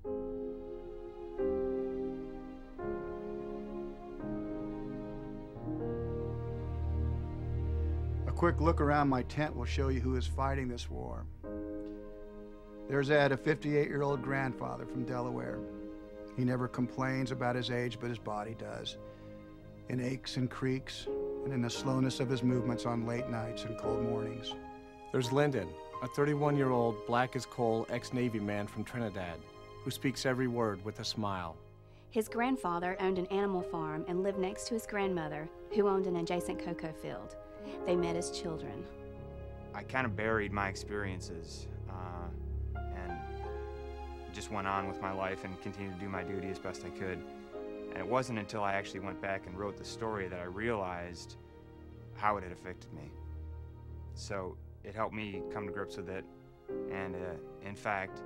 A quick look around my tent will show you who is fighting this war. There's Ed, a 58-year-old grandfather from Delaware. He never complains about his age, but his body does. In aches and creaks, and in the slowness of his movements on late nights and cold mornings. There's Lyndon, a 31-year-old black as coal ex-Navy man from Trinidad, who speaks every word with a smile. His grandfather owned an animal farm and lived next to his grandmother, who owned an adjacent cocoa field. They met as children. I kind of buried my experiences and just went on with my life and continued to do my duty as best I could. And it wasn't until I actually went back and wrote the story that I realized how it had affected me. So it helped me come to grips with it. And in fact,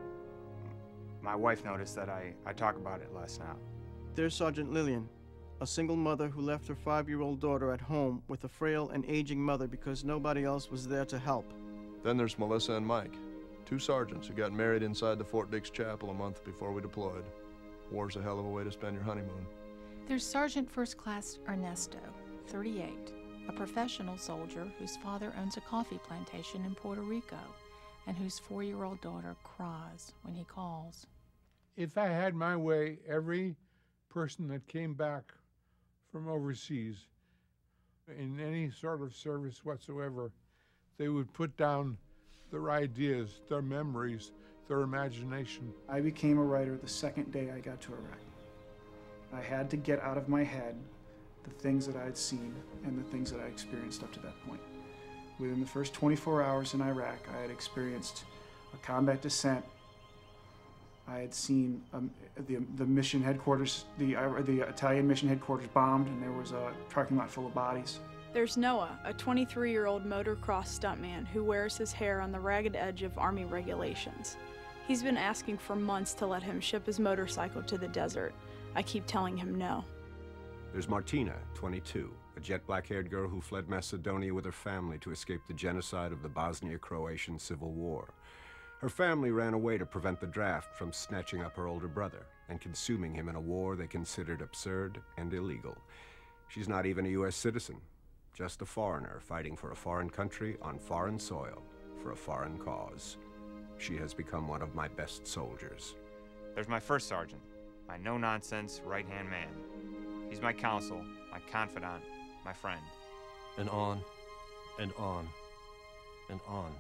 my wife noticed that I talk about it less now. There's Sergeant Lillian, a single mother who left her 5-year-old daughter at home with a frail and aging mother because nobody else was there to help. Then there's Melissa and Mike, 2 sergeants who got married inside the Fort Dix Chapel a month before we deployed. War's a hell of a way to spend your honeymoon. There's Sergeant First Class Ernesto, 38, a professional soldier whose father owns a coffee plantation in Puerto Rico and whose 4-year-old daughter cries when he calls. If I had my way, every person that came back from overseas in any sort of service whatsoever, they would put down their ideas, their memories, their imagination. I became a writer the second day I got to Iraq. I had to get out of my head the things that I had seen and the things that I experienced up to that point. Within the first 24 hours in Iraq, I had experienced a combat descent. I had seen the mission headquarters, the Italian mission headquarters bombed, and there was a parking lot full of bodies. There's Noah, a 23-year-old motocross stuntman who wears his hair on the ragged edge of Army regulations. He's been asking for months to let him ship his motorcycle to the desert. I keep telling him no. There's Martina, 22, a jet black-haired girl who fled Macedonia with her family to escape the genocide of the Bosnia-Croatian Civil War. Her family ran away to prevent the draft from snatching up her older brother and consuming him in a war they considered absurd and illegal. She's not even a U.S. citizen, just a foreigner fighting for a foreign country on foreign soil for a foreign cause. She has become one of my best soldiers. There's my first sergeant, my no-nonsense right-hand man. He's my counsel, my confidant, my friend. And on, and on, and on.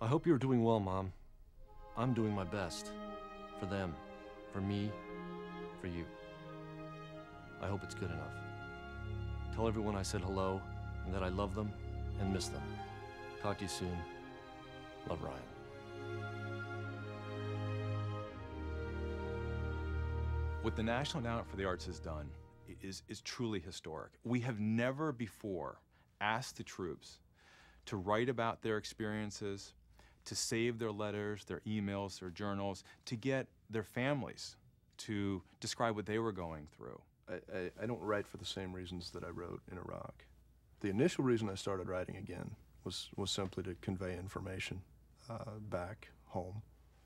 I hope you're doing well, Mom. I'm doing my best. For them, for me, for you. I hope it's good enough. Tell everyone I said hello, and that I love them and miss them. Talk to you soon. Love, Ryan. What the National Endowment for the Arts has done is truly historic. We have never before asked the troops to write about their experiences, to save their letters, their emails, their journals, to get their families to describe what they were going through. I don't write for the same reasons that I wrote in Iraq. The initial reason I started writing again was simply to convey information back home.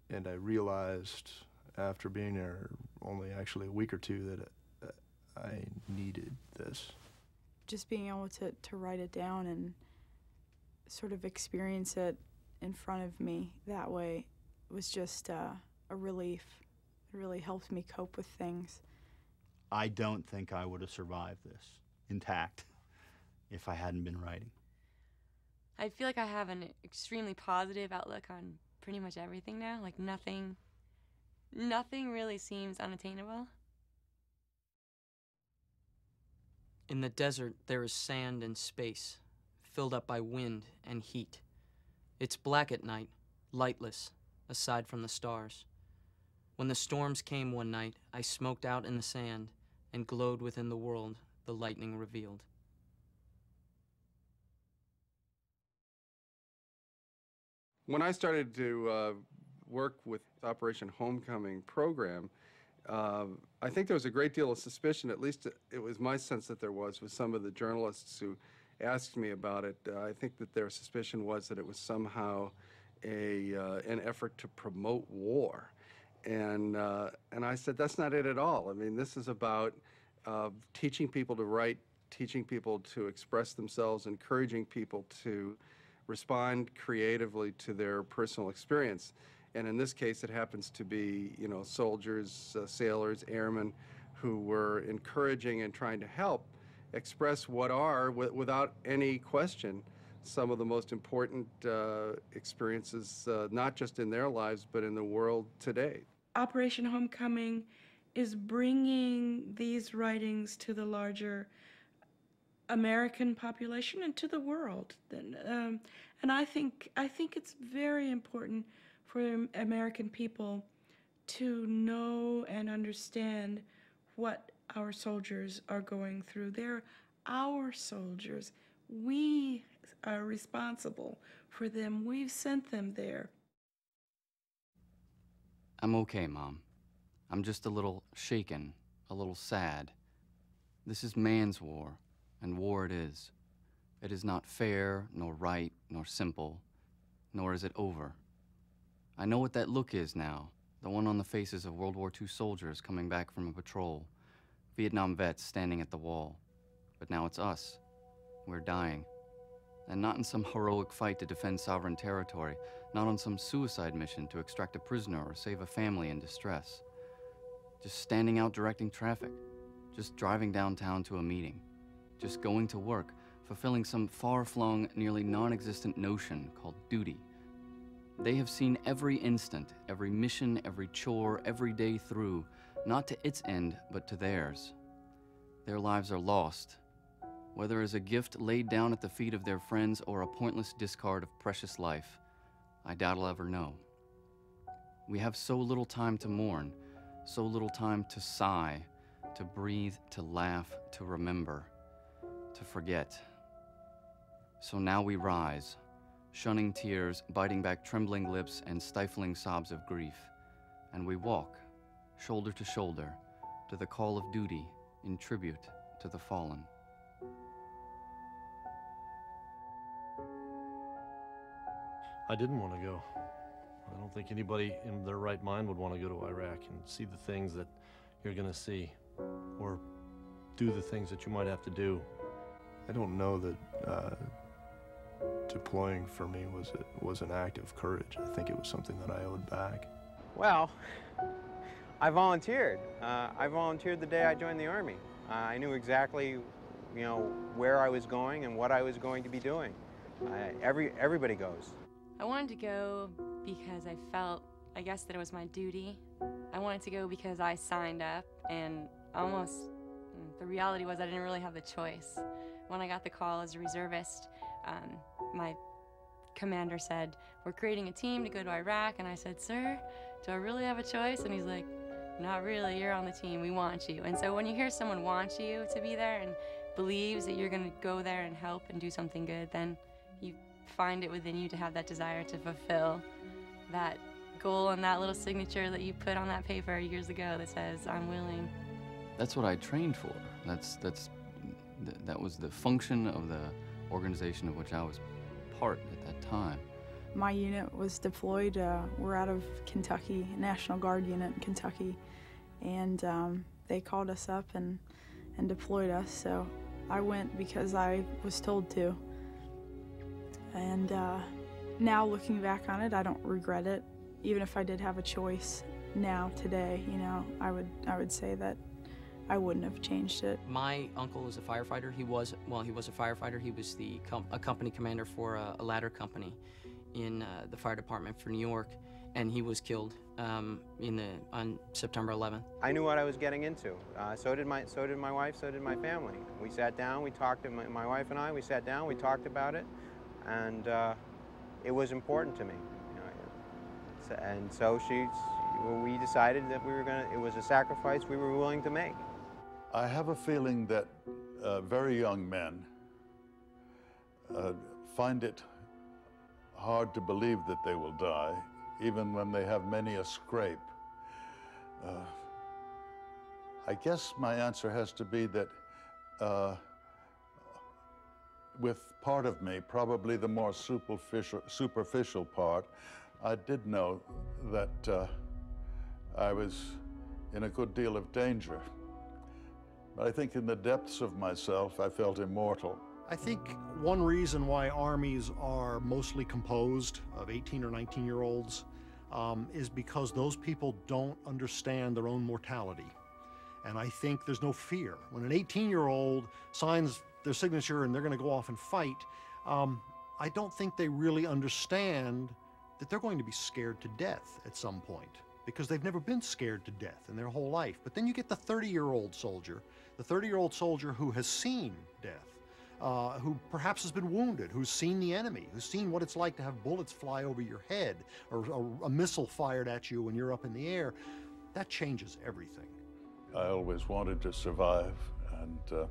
And I realized after being there only actually a week or two that I needed this. Just being able to write it down and sort of experience it in front of me that way was just a relief. It really helped me cope with things. I don't think I would have survived this intact if I hadn't been writing. I feel like I have an extremely positive outlook on pretty much everything now. Like nothing really seems unattainable. In the desert, there is sand and space, filled up by wind and heat. It's black at night, lightless, aside from the stars. When the storms came one night, I smoked out in the sand and glowed within the world the lightning revealed. When I started to work with Operation Homecoming program, I think there was a great deal of suspicion, at least it was my sense that there was, with some of the journalists who asked me about it. I think that their suspicion was that it was somehow an effort to promote war. And I said, that's not it at all. I mean, this is about teaching people to write, teaching people to express themselves, encouraging people to respond creatively to their personal experience. And in this case, it happens to be, you know, soldiers, sailors, airmen who were encouraging and trying to help express what are, without any question, some of the most important experiences, not just in their lives, but in the world today. Operation Homecoming is bringing these writings to the larger American population and to the world. And I think it's very important for American people to know and understand what our soldiers are going through. They're our soldiers. We are responsible for them. We've sent them there. I'm okay, Mom. I'm just a little shaken, a little sad. This is man's war, and war it is. It is not fair, nor right, nor simple, nor is it over. I know what that look is now, the one on the faces of World War II soldiers coming back from a patrol, Vietnam vets standing at the wall. But now it's us. We're dying. And not in some heroic fight to defend sovereign territory, not on some suicide mission to extract a prisoner or save a family in distress. Just standing out directing traffic, just driving downtown to a meeting, just going to work, fulfilling some far-flung, nearly non-existent notion called duty. They have seen every instant, every mission, every chore, every day through, not to its end, but to theirs. Their lives are lost, whether as a gift laid down at the feet of their friends or a pointless discard of precious life. I doubt I'll ever know. We have so little time to mourn, so little time to sigh, to breathe, to laugh, to remember, to forget. So now we rise, shunning tears, biting back trembling lips and stifling sobs of grief, and we walk, shoulder to shoulder, to the call of duty in tribute to the fallen. I didn't want to go. I don't think anybody in their right mind would want to go to Iraq and see the things that you're going to see, or do the things that you might have to do. I don't know that deploying for me was an act of courage. I think it was something that I owed back. Well, I volunteered. I volunteered the day I joined the Army. I knew exactly, you know, where I was going and what I was going to be doing. Everybody goes. I wanted to go because I felt, I guess, that it was my duty. I wanted to go because I signed up, and almost the reality was I didn't really have the choice. When I got the call as a reservist, my commander said, "We're creating a team to go to Iraq," and I said, "Sir, do I really have a choice?" And he's like, "Not really, you're on the team, we want you." And so when you hear someone wants you to be there and believes that you're gonna go there and help and do something good, then you find it within you to have that desire to fulfill that goal and that little signature that you put on that paper years ago that says, "I'm willing." That's what I trained for. That was the function of the organization of which I was part at that time. My unit was deployed. We're out of Kentucky, National Guard unit in Kentucky, and they called us up and deployed us. So I went because I was told to. And now looking back on it, I don't regret it. Even if I did have a choice now, today, you know, I would say that I wouldn't have changed it. My uncle is a firefighter. He was a firefighter. He was a company commander for a ladder company in the fire department for New York, and he was killed on September 11th. I knew what I was getting into. So did my wife. So did my family. We sat down. We talked. My wife and I. We sat down. We talked about it, and it was important to me. You know, and so we decided that it was a sacrifice we were willing to make. I have a feeling that very young men find it hard to believe that they will die, even when they have many a scrape. I guess my answer has to be that with part of me, probably the more superficial part, I did know that I was in a good deal of danger. But I think in the depths of myself, I felt immortal. I think one reason why armies are mostly composed of 18 or 19-year-olds is because those people don't understand their own mortality. And I think there's no fear. When an 18-year-old signs their signature and they're going to go off and fight, I don't think they really understand that they're going to be scared to death at some point, because they've never been scared to death in their whole life. But then you get the 30-year-old soldier, who has seen death, who perhaps has been wounded, who's seen the enemy, who's seen what it's like to have bullets fly over your head or a missile fired at you when you're up in the air. That changes everything. I always wanted to survive, and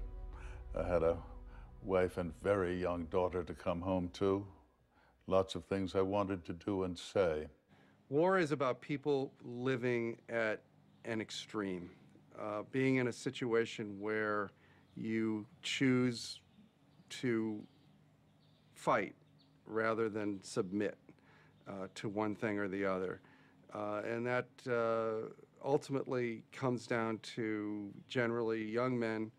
I had a wife and very young daughter to come home to. Lots of things I wanted to do and say. War is about people living at an extreme, being in a situation where you choose to fight rather than submit to one thing or the other. And that ultimately comes down to generally young men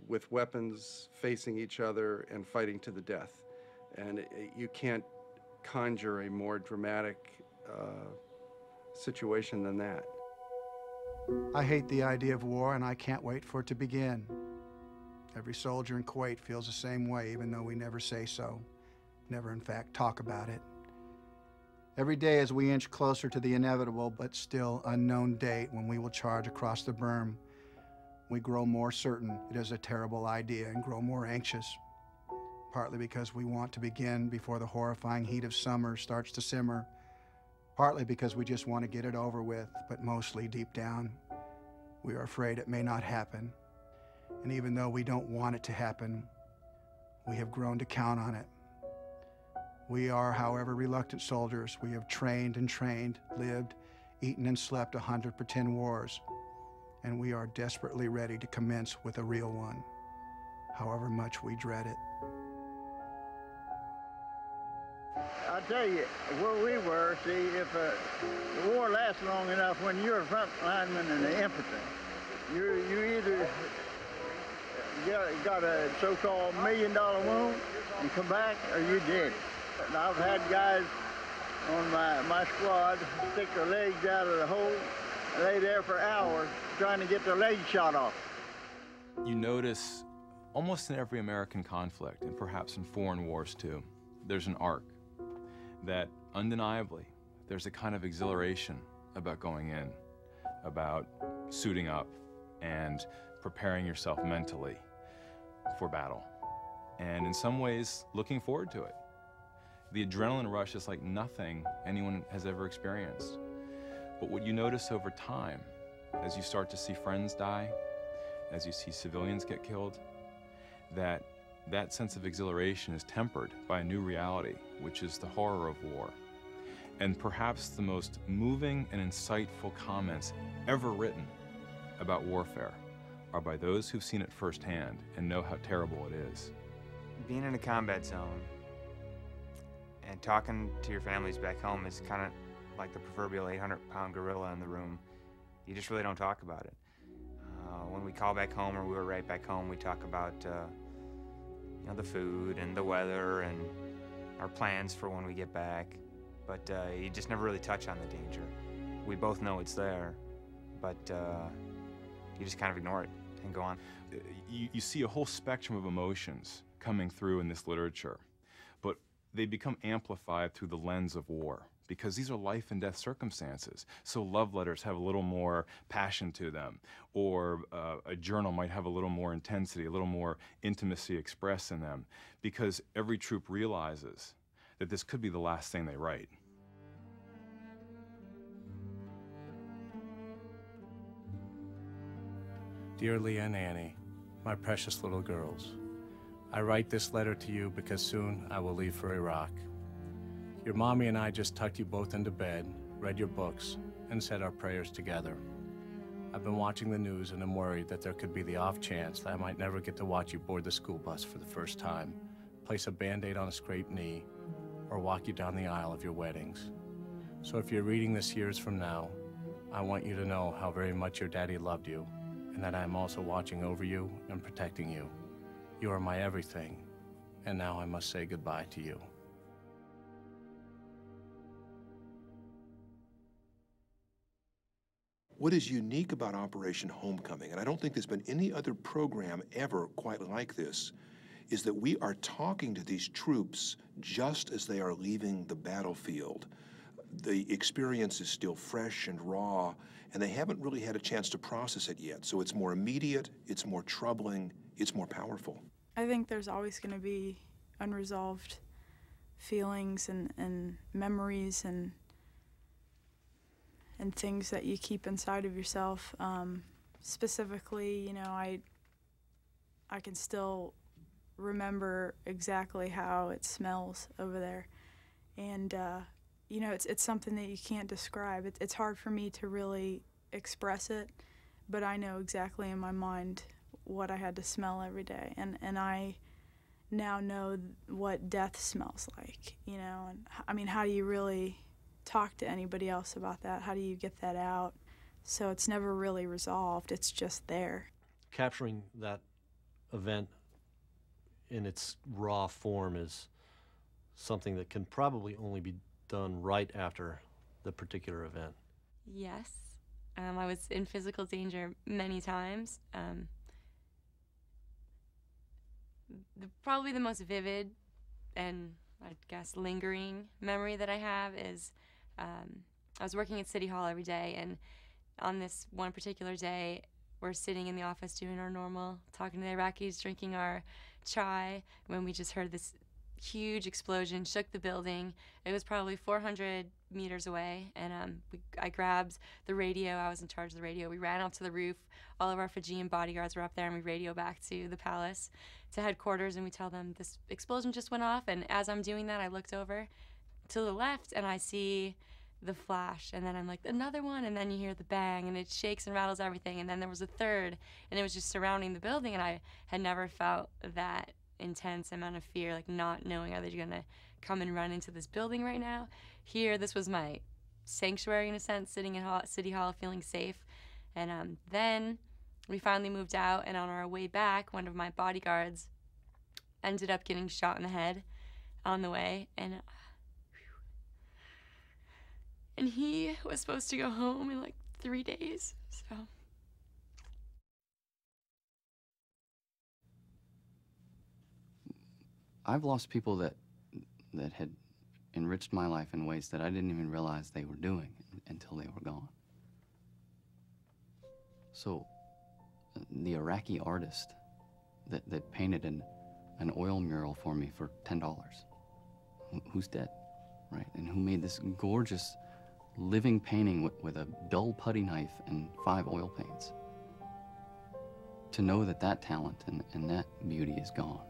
with weapons facing each other and fighting to the death. And you can't conjure a more dramatic situation than that. I hate the idea of war, and I can't wait for it to begin. Every soldier in Kuwait feels the same way, even though we never say so, never in fact talk about it. Every day as we inch closer to the inevitable but still unknown date when we will charge across the berm, we grow more certain it is a terrible idea and grow more anxious, partly because we want to begin before the horrifying heat of summer starts to simmer, partly because we just want to get it over with, but mostly deep down, we are afraid it may not happen. And even though we don't want it to happen, we have grown to count on it. We are, however, reluctant soldiers. We have trained and trained, lived, eaten and slept 100 pretend wars, and we are desperately ready to commence with a real one, however much we dread it. I'll tell you, where we were, see, if the war lasts long enough, when you're a front lineman in the infantry, you either got a so-called $1 million wound and come back, or you're dead. And I've had guys on my squad stick their legs out of the hole and lay there for hours trying to get their legs shot off. You notice almost in every American conflict, and perhaps in foreign wars too, there's an arc that undeniably there's a kind of exhilaration about going in, about suiting up and preparing yourself mentally for battle, and in some ways looking forward to it. The adrenaline rush is like nothing anyone has ever experienced. But what you notice over time, as you start to see friends die, as you see civilians get killed, that sense of exhilaration is tempered by a new reality, which is the horror of war. And perhaps the most moving and insightful comments ever written about warfare are by those who've seen it firsthand and know how terrible it is. Being in a combat zone and talking to your families back home is kind of like the proverbial 800-pound gorilla in the room. You just really don't talk about it. When we call back home or we were right back home, we talk about you know, the food and the weather and our plans for when we get back. But you just never really touch on the danger. We both know it's there, but you just kind of ignore it and go on. You see a whole spectrum of emotions coming through in this literature, but they become amplified through the lens of war, because these are life and death circumstances. So love letters have a little more passion to them, or a journal might have a little more intensity, a little more intimacy expressed in them, because every troop realizes that this could be the last thing they write. Dear Leah and Annie, my precious little girls, I write this letter to you because soon I will leave for Iraq. Your mommy and I just tucked you both into bed, read your books, and said our prayers together. I've been watching the news and am worried that there could be the off chance that I might never get to watch you board the school bus for the first time, place a Band-Aid on a scraped knee, or walk you down the aisle of your weddings. So if you're reading this years from now, I want you to know how very much your daddy loved you, and that I am also watching over you and protecting you. You are my everything, and now I must say goodbye to you. What is unique about Operation Homecoming, and I don't think there's been any other program ever quite like this, is that we are talking to these troops just as they are leaving the battlefield. The experience is still fresh and raw, and they haven't really had a chance to process it yet. So it's more immediate, it's more troubling, it's more powerful. I think there's always going to be unresolved feelings and memories and things that you keep inside of yourself. Specifically, you know, I can still remember exactly how it smells over there, and you know, it's something that you can't describe. It's hard for me to really express it, but I know exactly in my mind what I had to smell every day, and I now know what death smells like, you know. And I mean, how do you really talk to anybody else about that? How do you get that out? So it's never really resolved, it's just there. Capturing that event in its raw form is something that can probably only be done right after the particular event. Yes. I was in physical danger many times. Probably the most vivid and, I guess, lingering memory that I have is I was working at City Hall every day, and on this one particular day, we're sitting in the office doing our normal, talking to the Iraqis, drinking our chai, when we just heard this huge explosion, shook the building. It was probably 400 meters away, and I grabbed the radio. I was in charge of the radio. We ran out to the roof. All of our Fijian bodyguards were up there, and we radio back to the palace, to headquarters, and we tell them this explosion just went off. And as I'm doing that, I looked over to the left, and I see the flash, and then I'm like, another one, and then you hear the bang, and it shakes and rattles everything, and then there was a third, and it was just surrounding the building, and I had never felt that intense amount of fear, like not knowing, are they gonna come and run into this building right now? Here, this was my sanctuary in a sense, sitting in City Hall, feeling safe. And then we finally moved out, and on our way back, one of my bodyguards ended up getting shot in the head on the way, and he was supposed to go home in like 3 days, so. I've lost people that had enriched my life in ways that I didn't even realize they were doing until they were gone. So, the Iraqi artist that painted an oil mural for me for $10, who's dead, right? And who made this gorgeous living painting with a dull putty knife and 5 oil paints. To know that talent and that beauty is gone,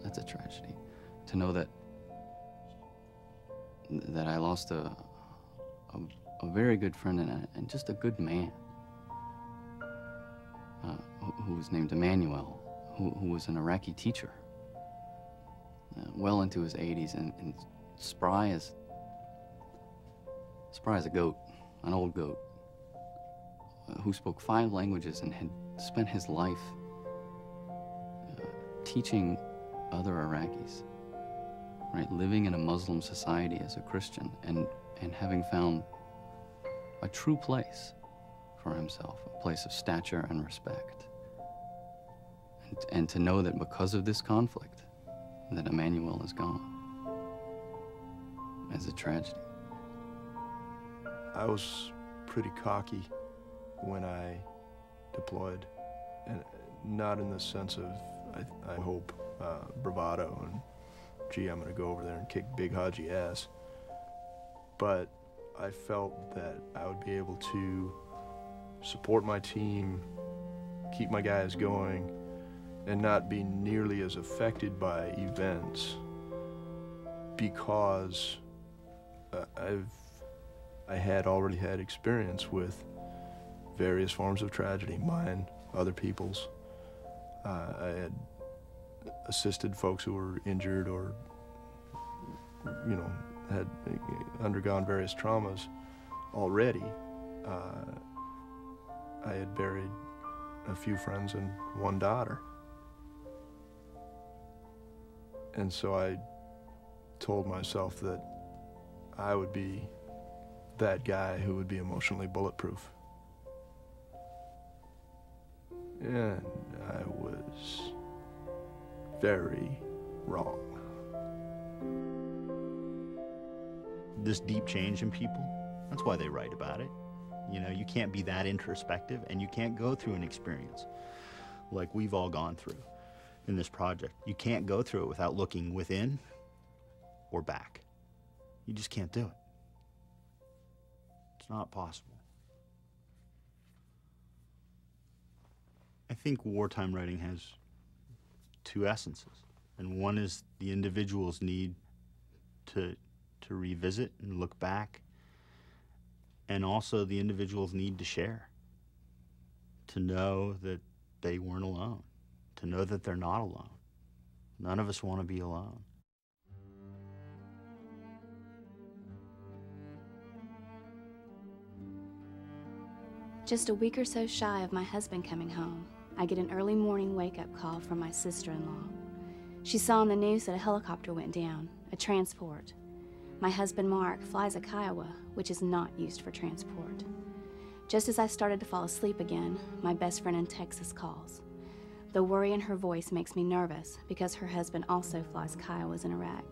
that's a tragedy. To know that I lost a very good friend and just a good man, who was named Emmanuel, who was an Iraqi teacher, well into his 80s and spry as a goat, an old goat, who spoke 5 languages and had spent his life teaching other Iraqis, right? Living in a Muslim society as a Christian and having found a true place for himself, a place of stature and respect. And to know that because of this conflict, that Emmanuel is gone is a tragedy. I was pretty cocky when I deployed, and not in the sense of, I hope, bravado and, gee, I'm gonna go over there and kick Big Haji ass. But I felt that I would be able to support my team, keep my guys going, and not be nearly as affected by events because I had already had experience with various forms of tragedy, mine, other people's. I had assisted folks who were injured or, you know, had undergone various traumas already, I had buried a few friends and one daughter. And so I told myself that I would be that guy who would be emotionally bulletproof. And I was very wrong. This deep change in people, that's why they write about it. You know, you can't be that introspective, and you can't go through an experience like we've all gone through in this project. You can't go through it without looking within or back. You just can't do it. It's not possible. I think wartime writing has two essences, and one is the individual's need to revisit and look back, and also the individual's need to share, to know that they weren't alone, to know that they're not alone. None of us want to be alone. Just a week or so shy of my husband coming home, I get an early morning wake-up call from my sister-in-law. She saw on the news that a helicopter went down, a transport. My husband, Mark, flies a Kiowa, which is not used for transport. Just as I started to fall asleep again, my best friend in Texas calls. The worry in her voice makes me nervous because her husband also flies Kiowas in Iraq.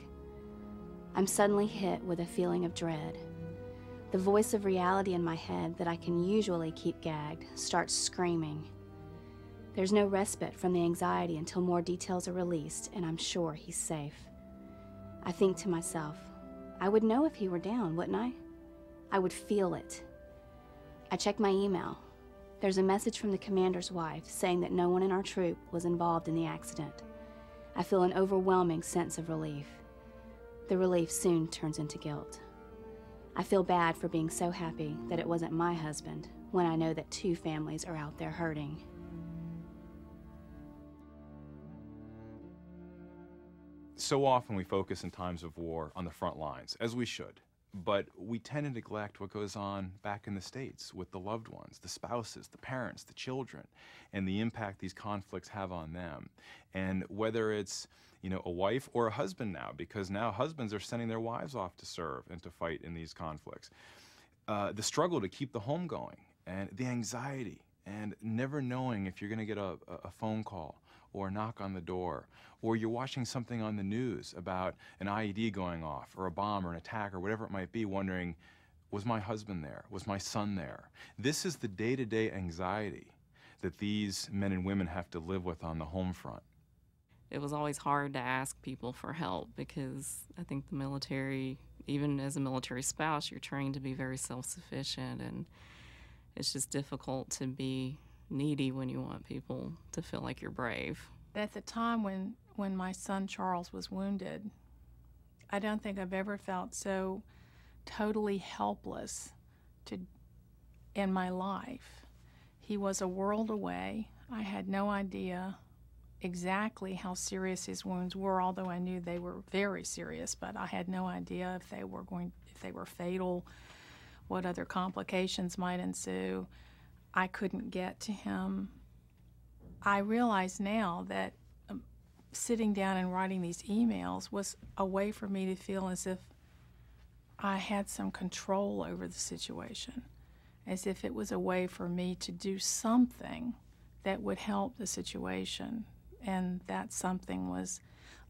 I'm suddenly hit with a feeling of dread. The voice of reality in my head that I can usually keep gagged starts screaming. There's no respite from the anxiety until more details are released, and I'm sure he's safe. I think to myself, I would know if he were down, wouldn't I? I would feel it. I check my email. There's a message from the commander's wife saying that no one in our troop was involved in the accident. I feel an overwhelming sense of relief. The relief soon turns into guilt. I feel bad for being so happy that it wasn't my husband when I know that two families are out there hurting. So often we focus in times of war on the front lines, as we should, but we tend to neglect what goes on back in the States with the loved ones, the spouses, the parents, the children, and the impact these conflicts have on them. And whether it's, you know, a wife or a husband now, because now husbands are sending their wives off to serve and to fight in these conflicts. The struggle to keep the home going, and the anxiety, and never knowing if you're going to get a phone call or a knock on the door, or you're watching something on the news about an IED going off, or a bomb, or an attack, or whatever it might be, wondering, was my husband there? Was my son there? This is the day-to-day anxiety that these men and women have to live with on the home front. It was always hard to ask people for help because I think the military, even as a military spouse, you're trained to be very self-sufficient, and it's just difficult to be needy when you want people to feel like you're brave. At the time when my son Charles was wounded, I don't think I've ever felt so totally helpless in my life. He was a world away. I had no idea exactly how serious his wounds were, although I knew they were very serious, but I had no idea if they were fatal, what other complications might ensue. I couldn't get to him. I realize now that sitting down and writing these emails was a way for me to feel as if I had some control over the situation, as if it was a way for me to do something that would help the situation. And that something was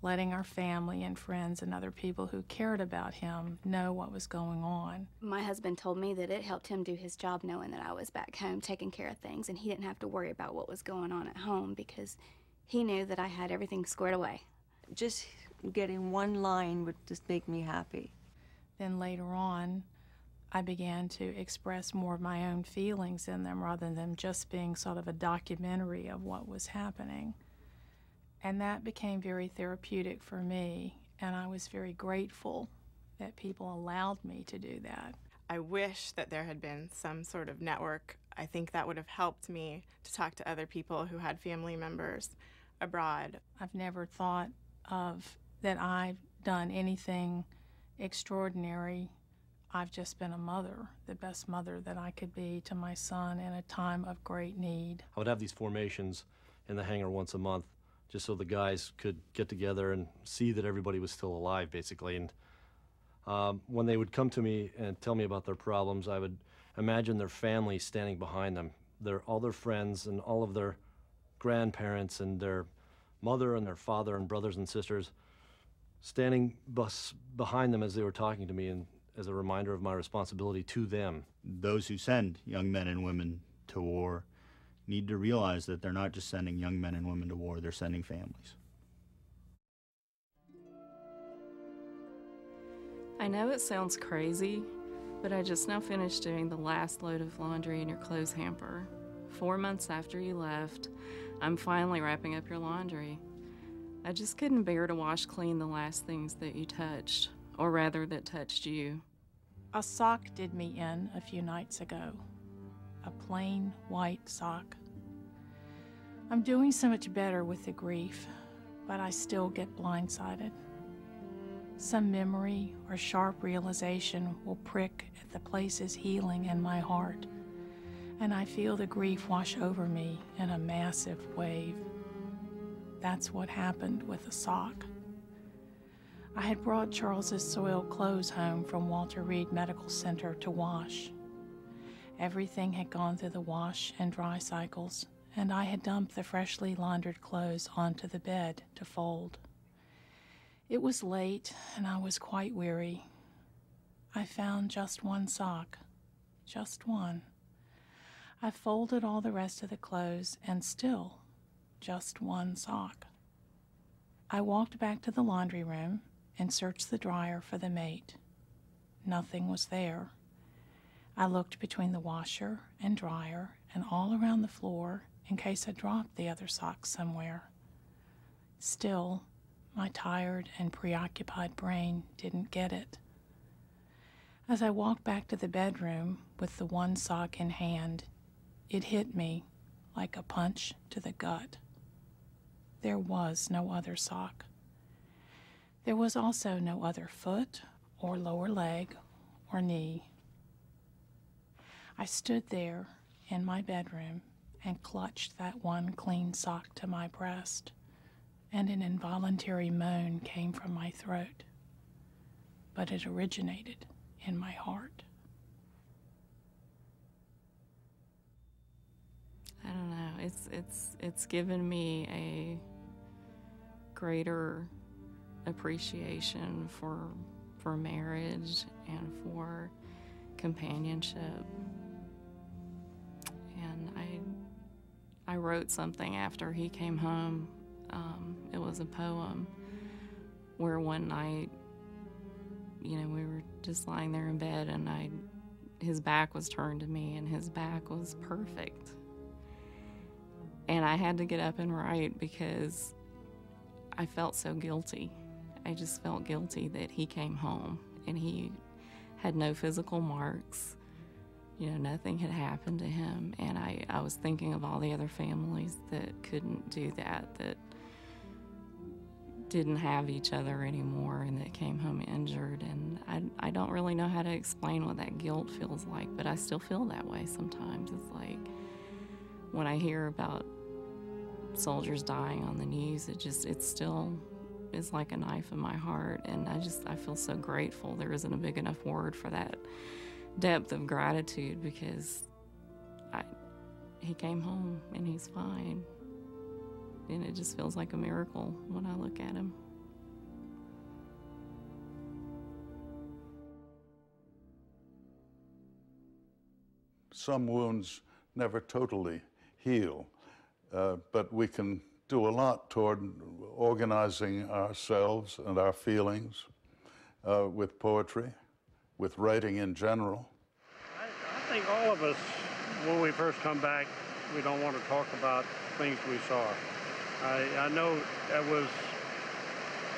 letting our family and friends and other people who cared about him know what was going on. My husband told me that it helped him do his job knowing that I was back home taking care of things, and he didn't have to worry about what was going on at home because he knew that I had everything squared away. Just getting one line would just make me happy. Then later on, I began to express more of my own feelings in them rather than just being sort of a documentary of what was happening. And that became very therapeutic for me, and I was very grateful that people allowed me to do that. I wish that there had been some sort of network. I think that would have helped me to talk to other people who had family members abroad. I've never thought of that I've done anything extraordinary. I've just been a mother, the best mother that I could be to my son in a time of great need. I would have these formations in the hangar once a month just so the guys could get together and see that everybody was still alive, basically. And when they would come to me and tell me about their problems, I would imagine their family standing behind them, all their friends and all of their grandparents and their mother and their father and brothers and sisters standing behind them as they were talking to me, and as a reminder of my responsibility to them. Those who send young men and women to war need to realize that they're not just sending young men and women to war, they're sending families. I know it sounds crazy, but I just now finished doing the last load of laundry in your clothes hamper. 4 months after you left, I'm finally wrapping up your laundry. I just couldn't bear to wash clean the last things that you touched, or rather that touched you. A sock did me in a few nights ago. A plain white sock. I'm doing so much better with the grief, but I still get blindsided. Some memory or sharp realization will prick at the places healing in my heart, and I feel the grief wash over me in a massive wave. That's what happened with the sock. I had brought Charles's soiled clothes home from Walter Reed Medical Center to wash. Everything had gone through the wash and dry cycles, and I had dumped the freshly laundered clothes onto the bed to fold. It was late, and I was quite weary. I found just one sock, just one. I folded all the rest of the clothes, and still, just one sock. I walked back to the laundry room and searched the dryer for the mate. Nothing was there. I looked between the washer and dryer and all around the floor in case I dropped the other sock somewhere. Still, my tired and preoccupied brain didn't get it. As I walked back to the bedroom with the one sock in hand, it hit me like a punch to the gut. There was no other sock. There was also no other foot or lower leg or knee. I stood there in my bedroom and clutched that one clean sock to my breast, and an involuntary moan came from my throat, but it originated in my heart. I don't know. It's given me a greater appreciation for marriage and for companionship. And I wrote something after he came home. It was a poem where one night, we were just lying there in bed, and his back was turned to me, and his back was perfect. And I had to get up and write because I felt so guilty. I just felt guilty that he came home and he had no physical marks. Nothing had happened to him. And I was thinking of all the other families that couldn't do that didn't have each other anymore and that came home injured. And I don't really know how to explain what that guilt feels like, but I still feel that way sometimes. It's like when I hear about soldiers dying on the news, it still is like a knife in my heart. And I feel so grateful. There isn't a big enough word for that depth of gratitude, because he came home and he's fine. And it just feels like a miracle when I look at him. Some wounds never totally heal, but we can do a lot toward organizing ourselves and our feelings with poetry, with writing in general. I think all of us, when we first come back, we don't want to talk about things we saw. I know that was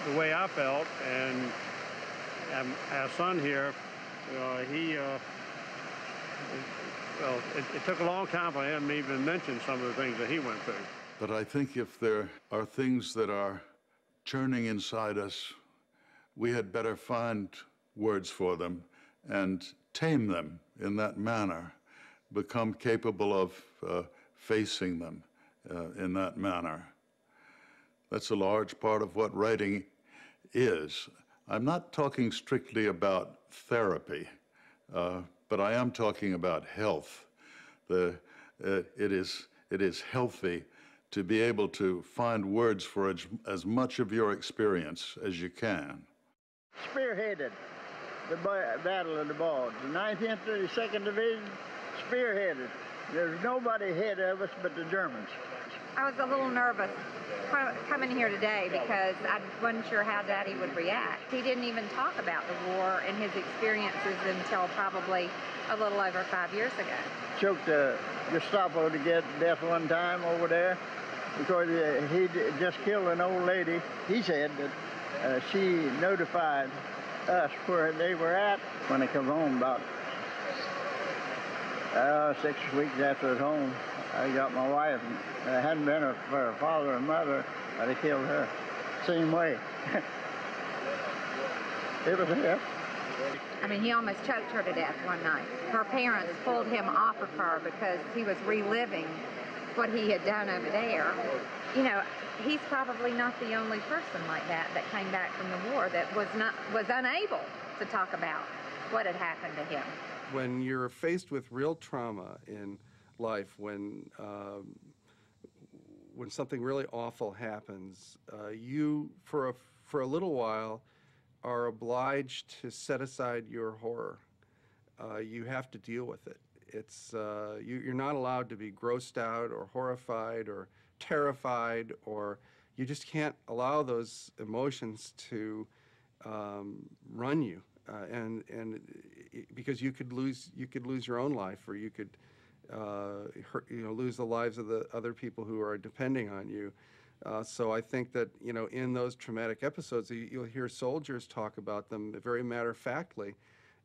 the way I felt, and our son here, it took a long time for him to even mention some of the things that he went through. But I think if there are things that are churning inside us, we had better find words for them and tame them in that manner, become capable of facing them in that manner. That's a large part of what writing is. I'm not talking strictly about therapy, but I am talking about health. It is healthy to be able to find words for as much of your experience as you can. Spearheaded the Battle of the Bulge. The 9th Infantry, 2nd Division, spearheaded. There's nobody ahead of us but the Germans. I was a little nervous coming here today because I wasn't sure how Daddy would react. He didn't even talk about the war and his experiences until probably a little over 5 years ago. Choked a Gestapo to get death one time over there because he just killed an old lady. He said that she notified us where they were at when they come home about 6 weeks after I was home. I got my wife. It hadn't been for her father and mother, I'd have killed her. Same way. It was a I mean, he almost choked her to death one night. Her parents pulled him off of her because he was reliving what he had done over there. You know, he's probably not the only person like that came back from the war that was unable to talk about what had happened to him. When you're faced with real trauma in life, when something really awful happens, you, for a little while, are obliged to set aside your horror. You have to deal with it. It's you're not allowed to be grossed out or horrified or terrified, or you just can't allow those emotions to run you, and because you could lose your own life, or you could lose the lives of the other people who are depending on you. So I think that, in those traumatic episodes, you'll hear soldiers talk about them very matter-of-factly,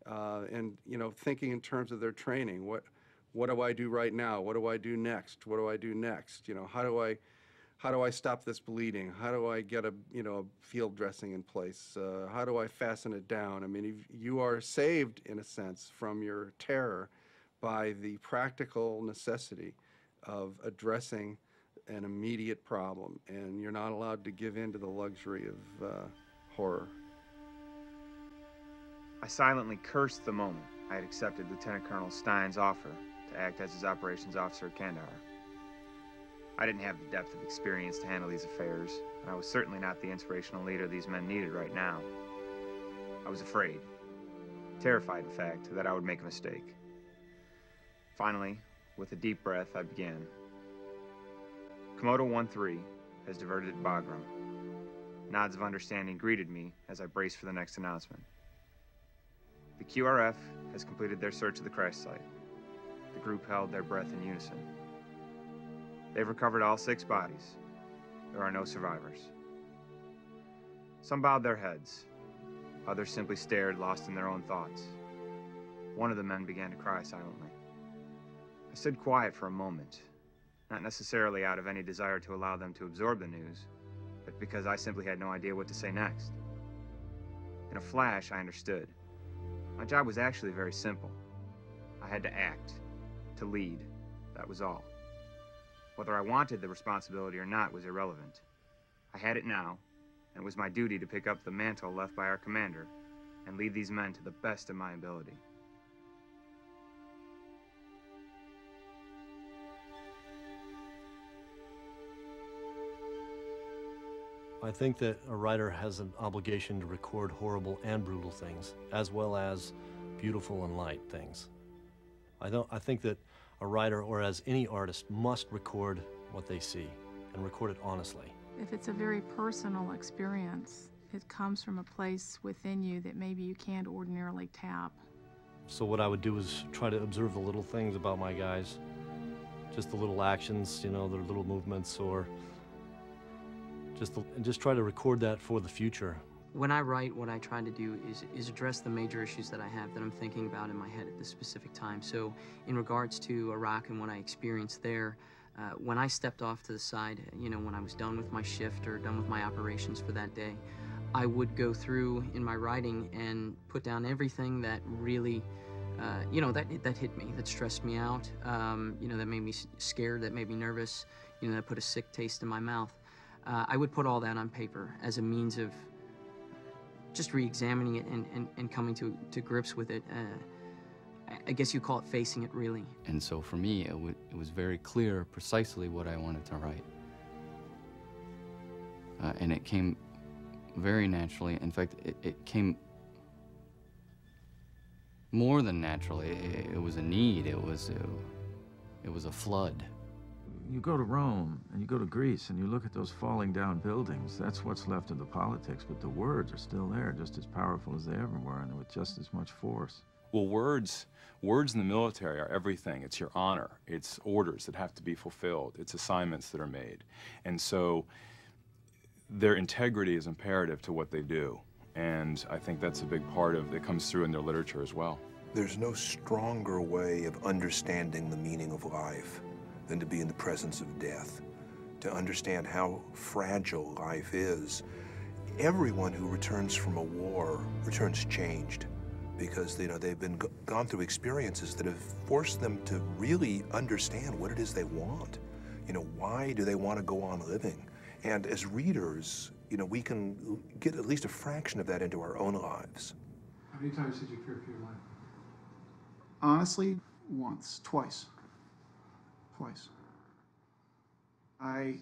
and, thinking in terms of their training. What do I do right now? What do I do next? What do I do next? How do I stop this bleeding? How do I get a field dressing in place? How do I fasten it down? I mean, you are saved, in a sense, from your terror by the practical necessity of addressing an immediate problem, and you're not allowed to give in to the luxury of horror. I silently cursed the moment I had accepted Lieutenant Colonel Stein's offer to act as his operations officer at Kandahar. I didn't have the depth of experience to handle these affairs, and I was certainly not the inspirational leader these men needed right now. I was afraid, terrified, in fact, that I would make a mistake. Finally, with a deep breath, I began. Komodo 1-3 has diverted at Bagram. Nods of understanding greeted me as I braced for the next announcement. The QRF has completed their search of the crash site. The group held their breath in unison. They've recovered all 6 bodies. There are no survivors. Some bowed their heads. Others simply stared, lost in their own thoughts. One of the men began to cry silently. I stood quiet for a moment, not necessarily out of any desire to allow them to absorb the news, but because I simply had no idea what to say next. In a flash, I understood. My job was actually very simple. I had to act, to lead, that was all. Whether I wanted the responsibility or not was irrelevant. I had it now, and it was my duty to pick up the mantle left by our commander and lead these men to the best of my ability. I think that a writer has an obligation to record horrible and brutal things, as well as beautiful and light things. I think that a writer, or as any artist, must record what they see, and record it honestly. If it's a very personal experience, it comes from a place within you that maybe you can't ordinarily tap. So what I would do is try to observe the little things about my guys, just the little actions, their little movements, or just try to record that for the future. When I write, what I try to do is address the major issues that I have that I'm thinking about in my head at this specific time. So in regards to Iraq and what I experienced there, when I stepped off to the side, when I was done with my shift or done with my operations for that day, I would go through in my writing and put down everything that really, you know, that hit me, that stressed me out, you know, that made me scared, that made me nervous, you know, that put a sick taste in my mouth. I would put all that on paper as a means of just re-examining it and coming to grips with it. I guess you call it facing it, really. And so for me, it was very clear precisely what I wanted to write. And it came very naturally. In fact, it came more than naturally. It was a need. It was a flood. You go to Rome and you go to Greece and you look at those falling down buildings. That's what's left of the politics, but the words are still there, just as powerful as they ever were, and with just as much force. Well, words in the military are everything. It's your honor. It's orders that have to be fulfilled. It's assignments that are made. And so their integrity is imperative to what they do. And I think that's a big part of it comes through in their literature as well. There's no stronger way of understanding the meaning of life than to be in the presence of death, to understand how fragile life is. Everyone who returns from a war returns changed, because they've been gone through experiences that have forced them to really understand what it is they want. Why do they want to go on living? And as readers, we can get at least a fraction of that into our own lives. How many times did you fear for your life? Honestly, once, twice. I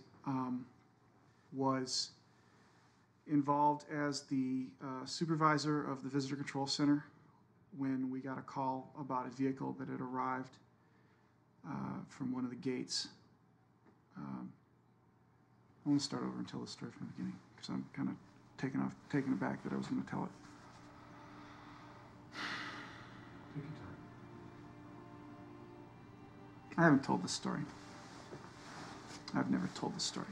was involved as the supervisor of the Visitor Control Center when we got a call about a vehicle that had arrived from one of the gates. I want to start over and tell the story from the beginning, because I'm kind of taken aback that I was going to tell it. Take your time. I haven't told this story. I've never told this story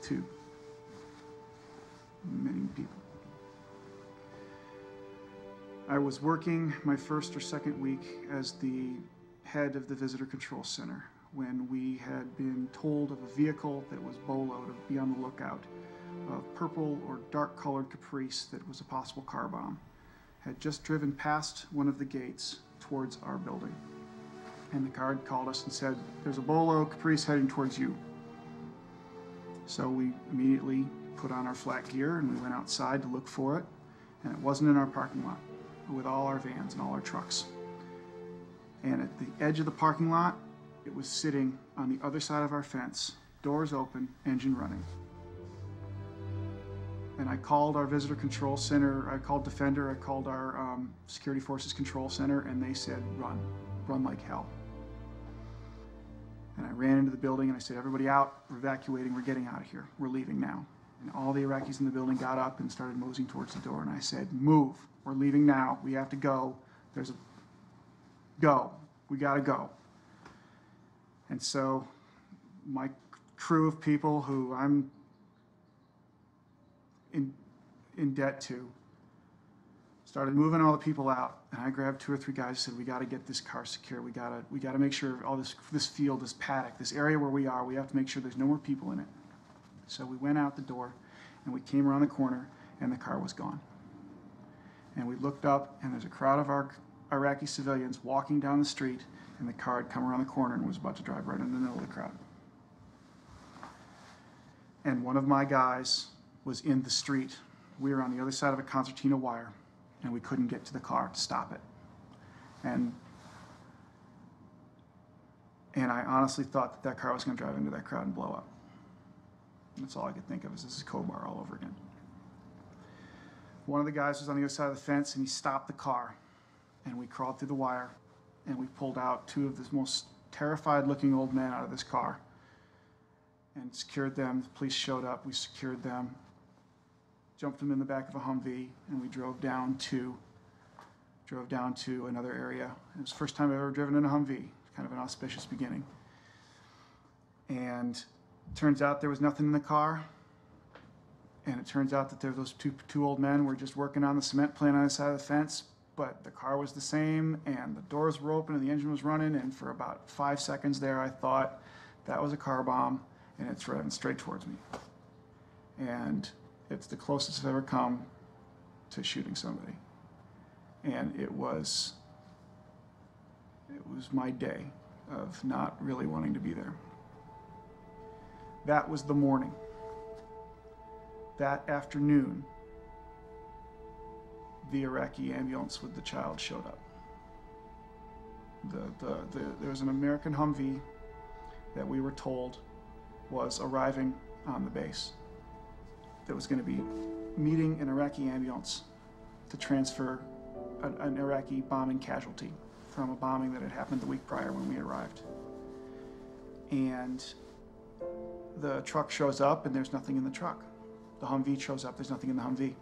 to many people. I was working my first or second week as the head of the Visitor Control Center when we had been told of a vehicle that was BOLO, to be on the lookout, of purple or dark-colored Caprice that was a possible car bomb, had just driven past one of the gates towards our building. And the guard called us and said, "There's a BOLO Caprice heading towards you." So we immediately put on our flat gear and we went outside to look for it, and it wasn't in our parking lot with all our vans and all our trucks. And at the edge of the parking lot, it was sitting on the other side of our fence, doors open, engine running. And I called our Visitor Control Center, I called Defender, I called our Security Forces Control Center, and they said, run like hell. And I ran into the building and I said, "Everybody out, we're evacuating, we're getting out of here, we're leaving now." And all the Iraqis in the building got up and started moseying towards the door, and I said, "Move, we're leaving now, we have to go, we gotta go." And so my crew of people who I'm in debt to started moving all the people out, and I grabbed 2 or 3 guys and said, "We got to get this car secure. We got to make sure all this field, this paddock, this area where we are, we have to make sure there's no more people in it." So we went out the door, and we came around the corner, and the car was gone. And we looked up, and there's a crowd of our Iraqi civilians walking down the street, and the car had come around the corner and was about to drive right into the middle of the crowd. And one of my guys was in the street. We were on the other side of a concertina wire, and we couldn't get to the car to stop it. And I honestly thought that car was going to drive into that crowd and blow up. And that's all I could think of, is this is Khobar all over again. One of the guys was on the other side of the fence, and he stopped the car, and we crawled through the wire, and we pulled out 2 of the most terrified-looking old men out of this car and secured them. The police showed up, we secured them, jumped them in the back of a Humvee, and we drove down to another area. It was the first time I've ever driven in a Humvee. Kind of an auspicious beginning. And it turns out there was nothing in the car, and it turns out that those two old men were just working on the cement plant on the side of the fence, but the car was the same, and the doors were open, and the engine was running, and for about 5 seconds there, I thought that was a car bomb, and it's running straight towards me. And It's the closest I've ever come to shooting somebody. And it was my day of not really wanting to be there. That was the morning. That afternoon, the Iraqi ambulance with the child showed up. There was an American Humvee that we were told was arriving on the base that was going to be meeting an Iraqi ambulance to transfer an Iraqi bombing casualty from a bombing that had happened the week prior when we arrived. And the truck shows up and there's nothing in the truck. The Humvee shows up, there's nothing in the Humvee.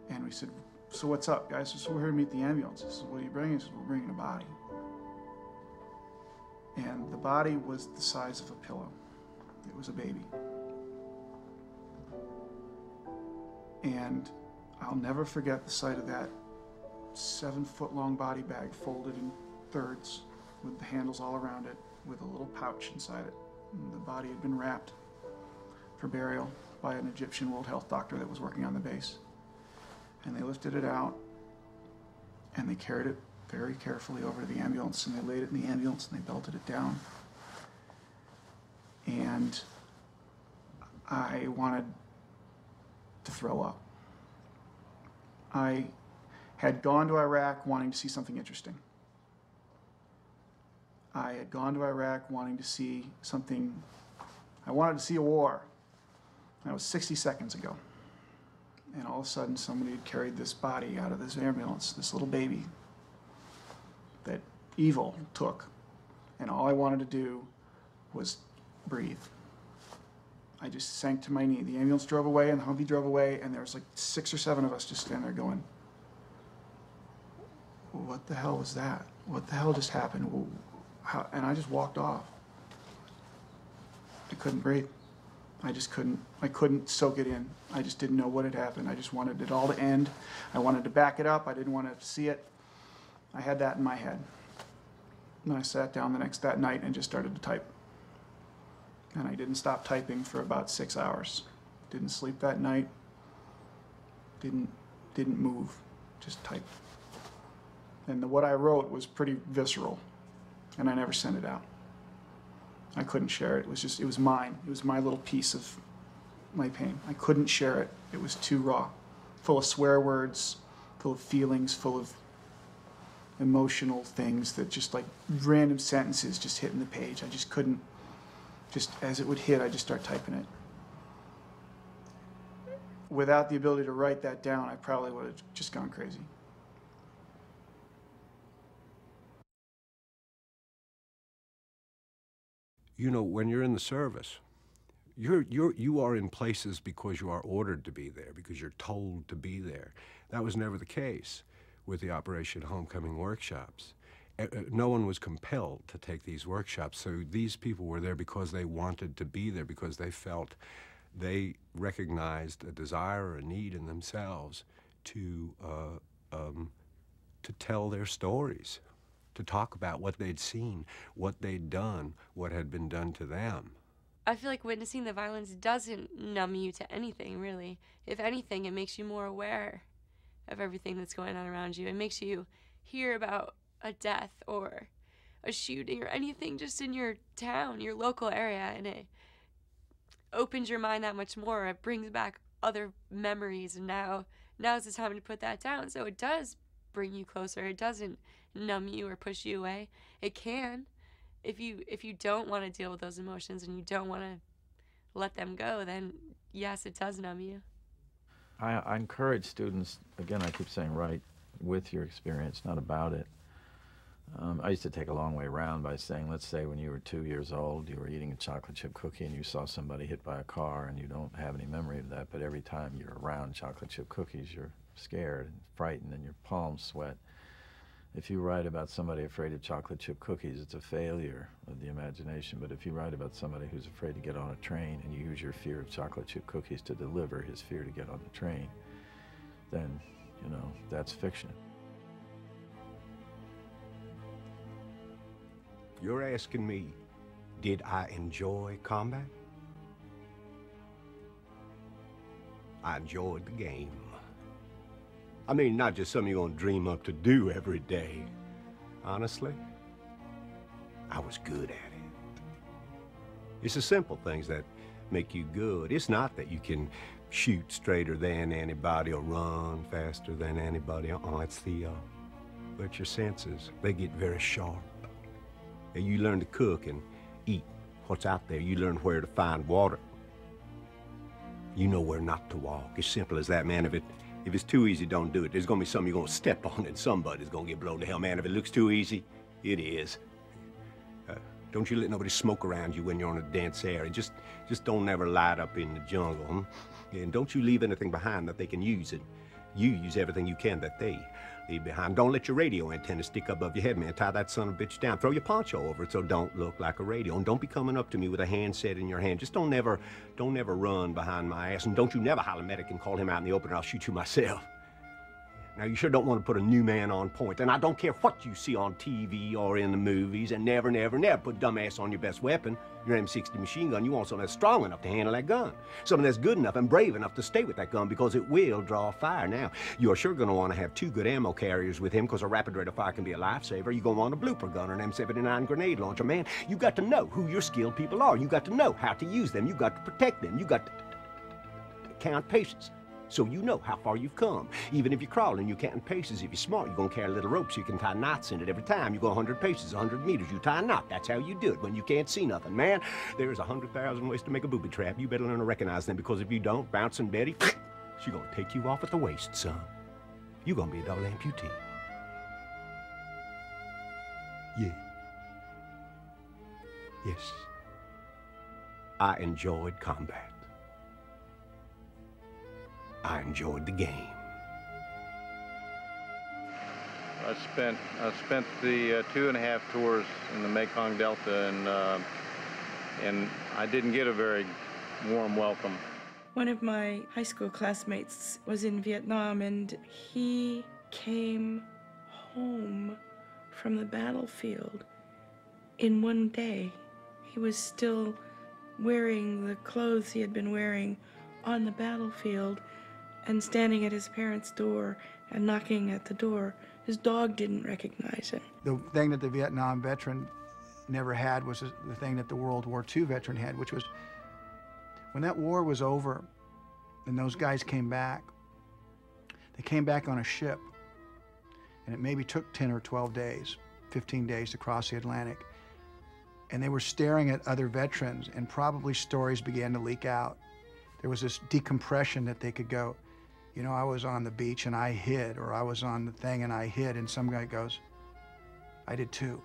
And we said, so what's up, guys? So we're here to meet the ambulance. He says, what are you bringing? He says, we're bringing a body. And the body was the size of a pillow. It was a baby. And I'll never forget the sight of that 7-foot-long body bag folded in thirds with the handles all around it with a little pouch inside it. And the body had been wrapped for burial by an Egyptian World Health doctor that was working on the base. And they lifted it out and they carried it very carefully over to the ambulance and they laid it in the ambulance and they belted it down. And I wanted to throw up. I had gone to Iraq wanting to see something interesting. I had gone to Iraq wanting to see something, I wanted to see a war. That was 60 seconds ago. And all of a sudden somebody had carried this body out of this ambulance, this little baby that evil took. And all I wanted to do was breathe. I just sank to my knee. The ambulance drove away and the Humvee drove away and there was like 6 or 7 of us just standing there going, what the hell was that? What the hell just happened? How? And I just walked off. I couldn't breathe. I couldn't soak it in. I just didn't know what had happened. I just wanted it all to end. I wanted to back it up. I didn't want to see it. I had that in my head. And I sat down that night and just started to type. And I didn't stop typing for about 6 hours. Didn't sleep that night. Didn't move. Just type. And what I wrote was pretty visceral. And I never sent it out. I couldn't share it. It was mine. It was my little piece of my pain. I couldn't share it. It was too raw. Full of swear words, full of feelings, full of emotional things that just like random sentences just hitting the page. I just couldn't, just as it would hit, I just start typing it. Without the ability to write that down, I probably would have just gone crazy. You know, when you're in the service, you are in places because you are ordered to be there, because you're told to be there. That was never the case with the Operation Homecoming workshops. No one was compelled to take these workshops, so these people were there because they wanted to be there, because they felt they recognized a desire or a need in themselves to tell their stories, to talk about what they'd seen, what they'd done, what had been done to them. I feel like witnessing the violence doesn't numb you to anything, really. If anything, it makes you more aware of everything that's going on around you. It makes you hear about a death or a shooting or anything just in your town, your local area, and it opens your mind that much more. It brings back other memories, and now's the time to put that down. So it does bring you closer. It doesn't numb you or push you away. It can. If you don't want to deal with those emotions and you don't want to let them go, then yes, it does numb you. I encourage students, again, I keep saying write with your experience, not about it. I used to take a long way around by saying, let's say when you were 2 years old, you were eating a chocolate chip cookie and you saw somebody hit by a car and you don't have any memory of that, but every time you're around chocolate chip cookies, you're scared and frightened and your palms sweat. If you write about somebody afraid of chocolate chip cookies, it's a failure of the imagination. But if you write about somebody who's afraid to get on a train and you use your fear of chocolate chip cookies to deliver his fear to get on the train, then, you know, that's fiction. You're asking me, did I enjoy combat? I enjoyed the game. I mean, not just something you're gonna dream up to do every day. Honestly, I was good at it. It's the simple things that make you good. It's not that you can shoot straighter than anybody or run faster than anybody. It's but your senses, they get very sharp. And you learn to cook and eat what's out there. You learn where to find water. You know where not to walk. As simple as that, man. If it's too easy, don't do it. There's gonna be something you're gonna step on and somebody's gonna get blown to hell, man. If it looks too easy, it is. Don't you let nobody smoke around you when you're on a dense area. Just don't ever light up in the jungle. And don't you leave anything behind that they can use it. You use everything you can that they leave behind. Don't let your radio antenna stick above your head, man. Tie that son of a bitch down. Throw your poncho over it so don't look like a radio. And don't be coming up to me with a handset in your hand. Just don't ever run behind my ass. And don't you never holler medic and call him out in the open or I'll shoot you myself. Now, you sure don't want to put a new man on point. And I don't care what you see on TV or in the movies. And never, never, never put dumbass on your best weapon. Your M60 machine gun. You want something that's strong enough to handle that gun. Something that's good enough and brave enough to stay with that gun because it will draw fire. Now, you're sure going to want to have 2 good ammo carriers with him because a rapid rate of fire can be a lifesaver. You're going to want a blooper gun or an M79 grenade launcher. Man, you got to know who your skilled people are. You got to know how to use them. You got to protect them. You got to count paces. So you know how far you've come. Even if you're crawling, you're counting paces. If you're smart, you're going to carry a little rope so you can tie knots in it every time. You go 100 paces, 100 meters, you tie a knot. That's how you do it when you can't see nothing. Man, there's 100,000 ways to make a booby trap. You better learn to recognize them because if you don't, Bouncing Betty, she's going to take you off at the waist, son. You're going to be a double amputee. Yeah. Yes. I enjoyed combat. I enjoyed the game. I spent the 2.5 tours in the Mekong Delta, and I didn't get a very warm welcome. One of my high school classmates was in Vietnam, and he came home from the battlefield in one day. He was still wearing the clothes he had been wearing on the battlefield and standing at his parents' door and knocking at the door. His dog didn't recognize him. The thing that the Vietnam veteran never had was the thing that the World War II veteran had, which was when that war was over and those guys came back, they came back on a ship, and it maybe took 10 or 12 days, 15 days to cross the Atlantic. And they were staring at other veterans, and probably stories began to leak out. There was this decompression that they could go, you know, I was on the beach and I hid, or I was on the thing and I hid, and some guy goes, I did too.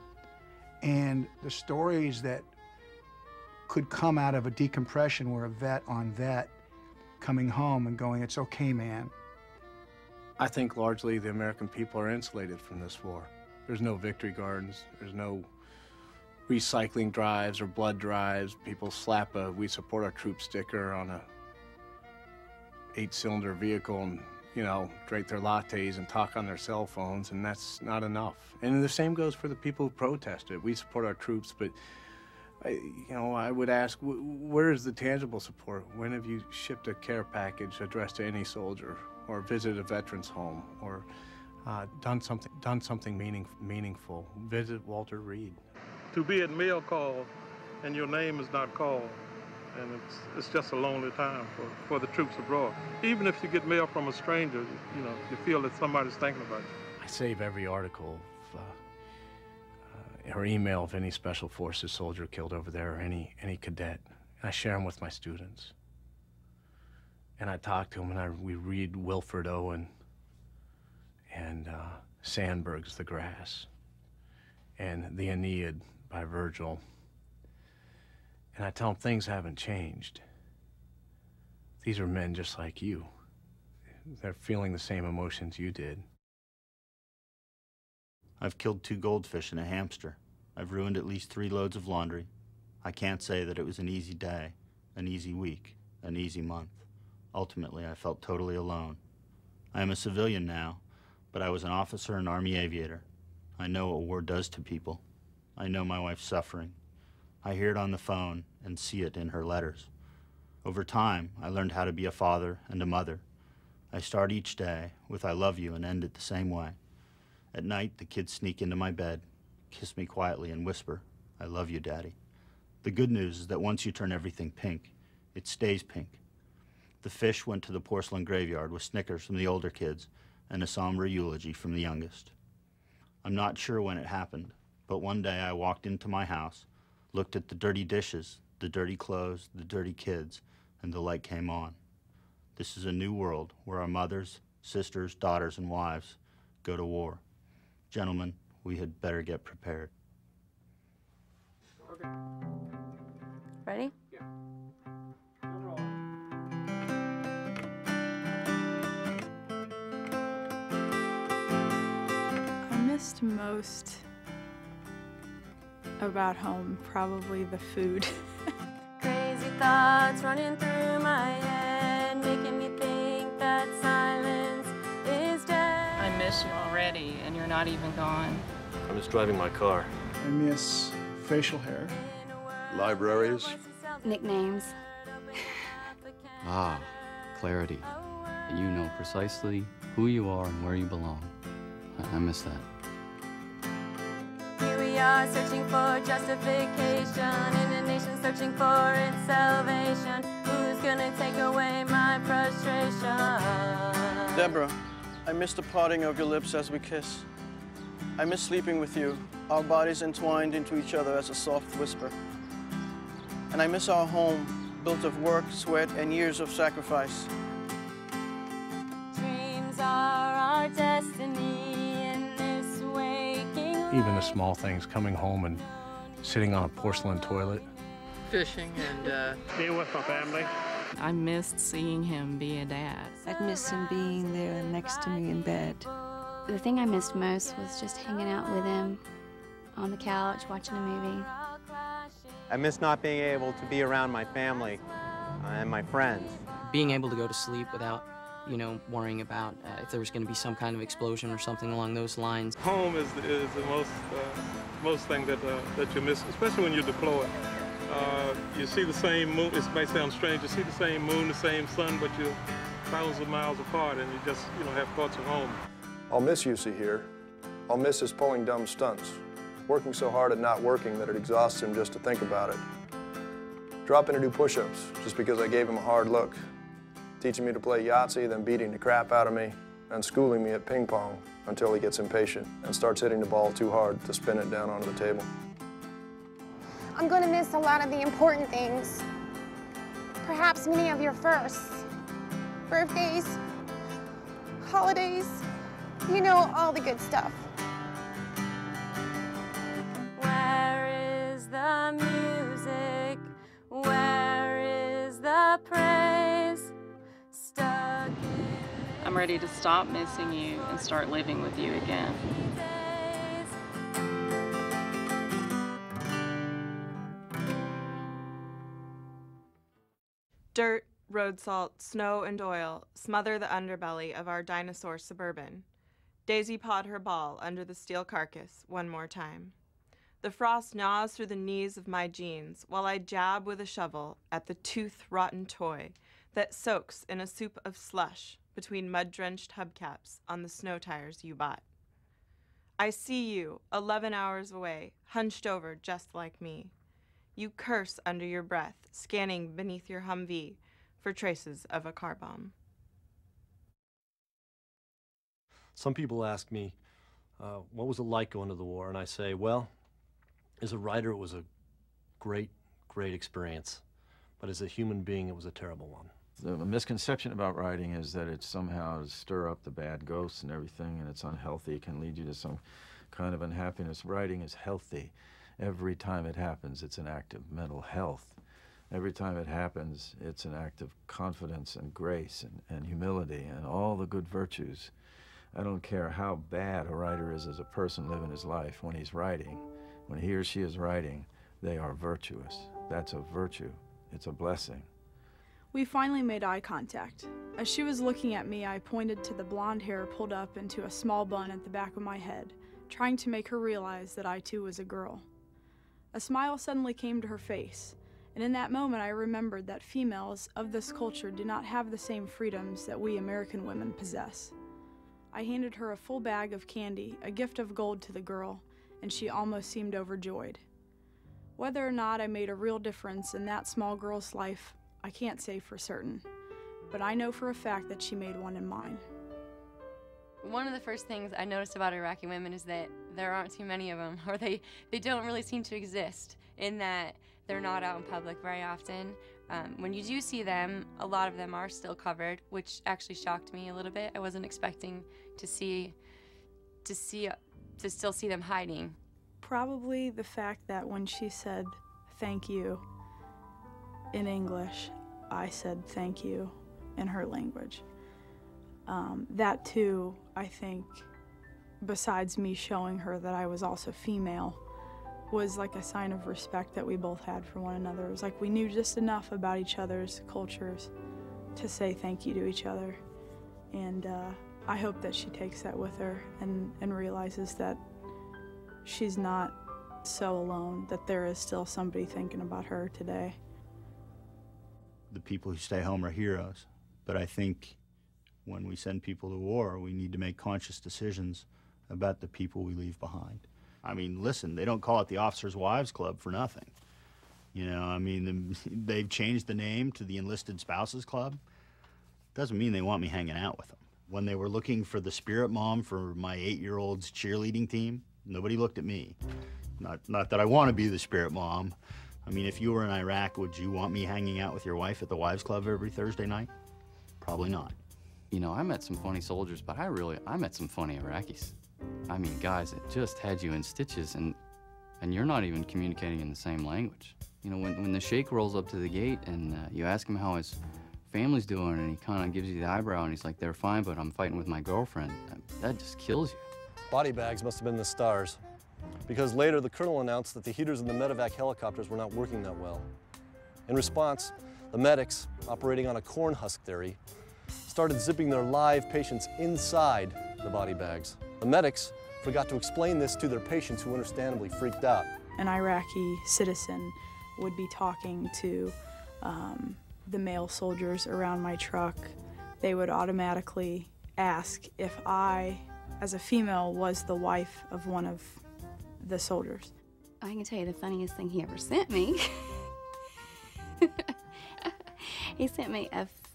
And the stories that could come out of a decompression were a vet on vet coming home and going, it's okay, man. I think largely the American people are insulated from this war. There's no victory gardens, there's no recycling drives or blood drives. People slap a "We support our troops" sticker on a 8-cylinder vehicle and, you know, drink their lattes and talk on their cell phones, and that's not enough. And the same goes for the people who protested. We support our troops, but, I would ask, where is the tangible support? When have you shipped a care package addressed to any soldier, or visited a veteran's home, or done something meaningful? Visit Walter Reed. To be at mail call and your name is not called, and it's just a lonely time for the troops abroad. Even if you get mail from a stranger, you feel that somebody's thinking about you. I save every article or email of any Special Forces soldier killed over there, or any cadet. And I share them with my students. And I talk to them, and we read Wilfred Owen and Sandberg's The Grass and the Aeneid by Virgil. And I tell them things haven't changed. These are men just like you. They're feeling the same emotions you did. I've killed 2 goldfish and a hamster. I've ruined at least 3 loads of laundry. I can't say that it was an easy day, an easy week, an easy month. Ultimately, I felt totally alone. I am a civilian now, but I was an officer and Army aviator. I know what war does to people. I know my wife's suffering. I hear it on the phone and see it in her letters. Over time, I learned how to be a father and a mother. I start each day with I love you and end it the same way. At night, the kids sneak into my bed, kiss me quietly and whisper, I love you, Daddy. The good news is that once you turn everything pink, it stays pink. The fish went to the porcelain graveyard with Snickers from the older kids and a somber eulogy from the youngest. I'm not sure when it happened, but one day I walked into my house, looked at the dirty dishes, the dirty clothes, the dirty kids, and the light came on. This is a new world where our mothers, sisters, daughters, and wives go to war. Gentlemen, we had better get prepared. Ready? I missed most about home, probably the food. Crazy thoughts running through my head, making me think that silence is dead. I miss you already, and you're not even gone. I'm just driving my car. I miss facial hair. Libraries. Nicknames. Ah, clarity. You know precisely who you are and where you belong. I miss that. Here we are searching for justification in a nation searching for its salvation. Who's gonna take away my frustration? Deborah, I miss the parting of your lips as we kiss. I miss sleeping with you, our bodies entwined into each other as a soft whisper. And I miss our home, built of work, sweat, and years of sacrifice. Dreams are our destiny in this waking life. Even the small things, coming home and sitting on a porcelain toilet. Fishing and being with my family. I missed seeing him be a dad. I'd miss him being there next to me in bed. The thing I missed most was just hanging out with him on the couch, watching a movie. I miss not being able to be around my family and my friends. Being able to go to sleep without, worrying about if there was going to be some kind of explosion or something along those lines. Home is the most thing that you miss, especially when you're deployed. You see the same moon. It may sound strange. You see the same moon, the same sun, but you're thousands of miles apart, and you just have thoughts of home. I'll miss Yussi here. I'll miss his pulling dumb stunts, working so hard at not working that it exhausts him just to think about it. Dropping to do push-ups just because I gave him a hard look. Teaching me to play Yahtzee, then beating the crap out of me, and schooling me at ping pong until he gets impatient and starts hitting the ball too hard to spin it down onto the table. I'm going to miss a lot of the important things. Perhaps many of your firsts. Birthdays, holidays, all the good stuff. Where is the music? Where is the praise? Stuck in I'm ready to stop missing you and start living with you again. Dirt, road salt, snow, and oil smother the underbelly of our dinosaur Suburban. Daisy pawed her ball under the steel carcass one more time. The frost gnaws through the knees of my jeans while I jab with a shovel at the tooth-rotten toy that soaks in a soup of slush between mud-drenched hubcaps on the snow tires you bought. I see you, 11 hours away, hunched over just like me. You curse under your breath, scanning beneath your Humvee for traces of a car bomb. Some people ask me, what was it like going to the war? And I say, well, as a writer, it was a great, great experience. But as a human being, it was a terrible one. The misconception about writing is that it's somehow to stir up the bad ghosts and everything, and it's unhealthy. It can lead you to some kind of unhappiness. Writing is healthy. Every time it happens, it's an act of mental health. Every time it happens, it's an act of confidence and grace and humility and all the good virtues. I don't care how bad a writer is as a person living his life. When he's writing, when he or she is writing, they are virtuous. That's a virtue. It's a blessing. We finally made eye contact. As she was looking at me, I pointed to the blonde hair pulled up into a small bun at the back of my head, trying to make her realize that I too was a girl. A smile suddenly came to her face, And in that moment, I remembered that females of this culture do not have the same freedoms that we American women possess. I handed her a full bag of candy, a gift of gold to the girl, and she almost seemed overjoyed. Whether or not I made a real difference in that small girl's life, I can't say for certain, but I know for a fact that she made one in mine. One of the first things I noticed about Iraqi women is that there aren't too many of them, or they don't really seem to exist, in that they're not out in public very often. When you do see them, a lot of them are still covered, which actually shocked me a little bit. I wasn't expecting to still see them hiding. Probably the fact that when she said thank you in English, I said thank you in her language. That too, I think, besides me showing her that I was also female, was like a sign of respect that we both had for one another. It was like we knew just enough about each other's cultures to say thank you to each other. And I hope that she takes that with her and realizes that she's not so alone, that there is still somebody thinking about her today. The people who stay home are heroes, but I think when we send people to war, we need to make conscious decisions about the people we leave behind. I mean, listen, they don't call it the Officers' Wives Club for nothing. You know, I mean, they've changed the name to the Enlisted Spouses Club. Doesn't mean they want me hanging out with them. When they were looking for the spirit mom for my 8-year-old's cheerleading team, nobody looked at me. Not that I want to be the spirit mom. I mean, if you were in Iraq, would you want me hanging out with your wife at the Wives Club every Thursday night? Probably not. You know, I met some funny soldiers, but I met some funny Iraqis. I mean, guys that just had you in stitches, and you're not even communicating in the same language. You know, when the sheikh rolls up to the gate and you ask him how his family's doing, and he kind of gives you the eyebrow, and he's like, they're fine, but I'm fighting with my girlfriend. That just kills you. Body bags must have been the stars, because later the colonel announced that the heaters in the medevac helicopters were not working that well. In response, the medics, operating on a corn husk theory, started zipping their live patients inside the body bags. The medics forgot to explain this to their patients, who understandably freaked out. An Iraqi citizen would be talking to the male soldiers around my truck. They would automatically ask if I, as a female, was the wife of one of the soldiers. I can tell you the funniest thing he ever sent me. He sent me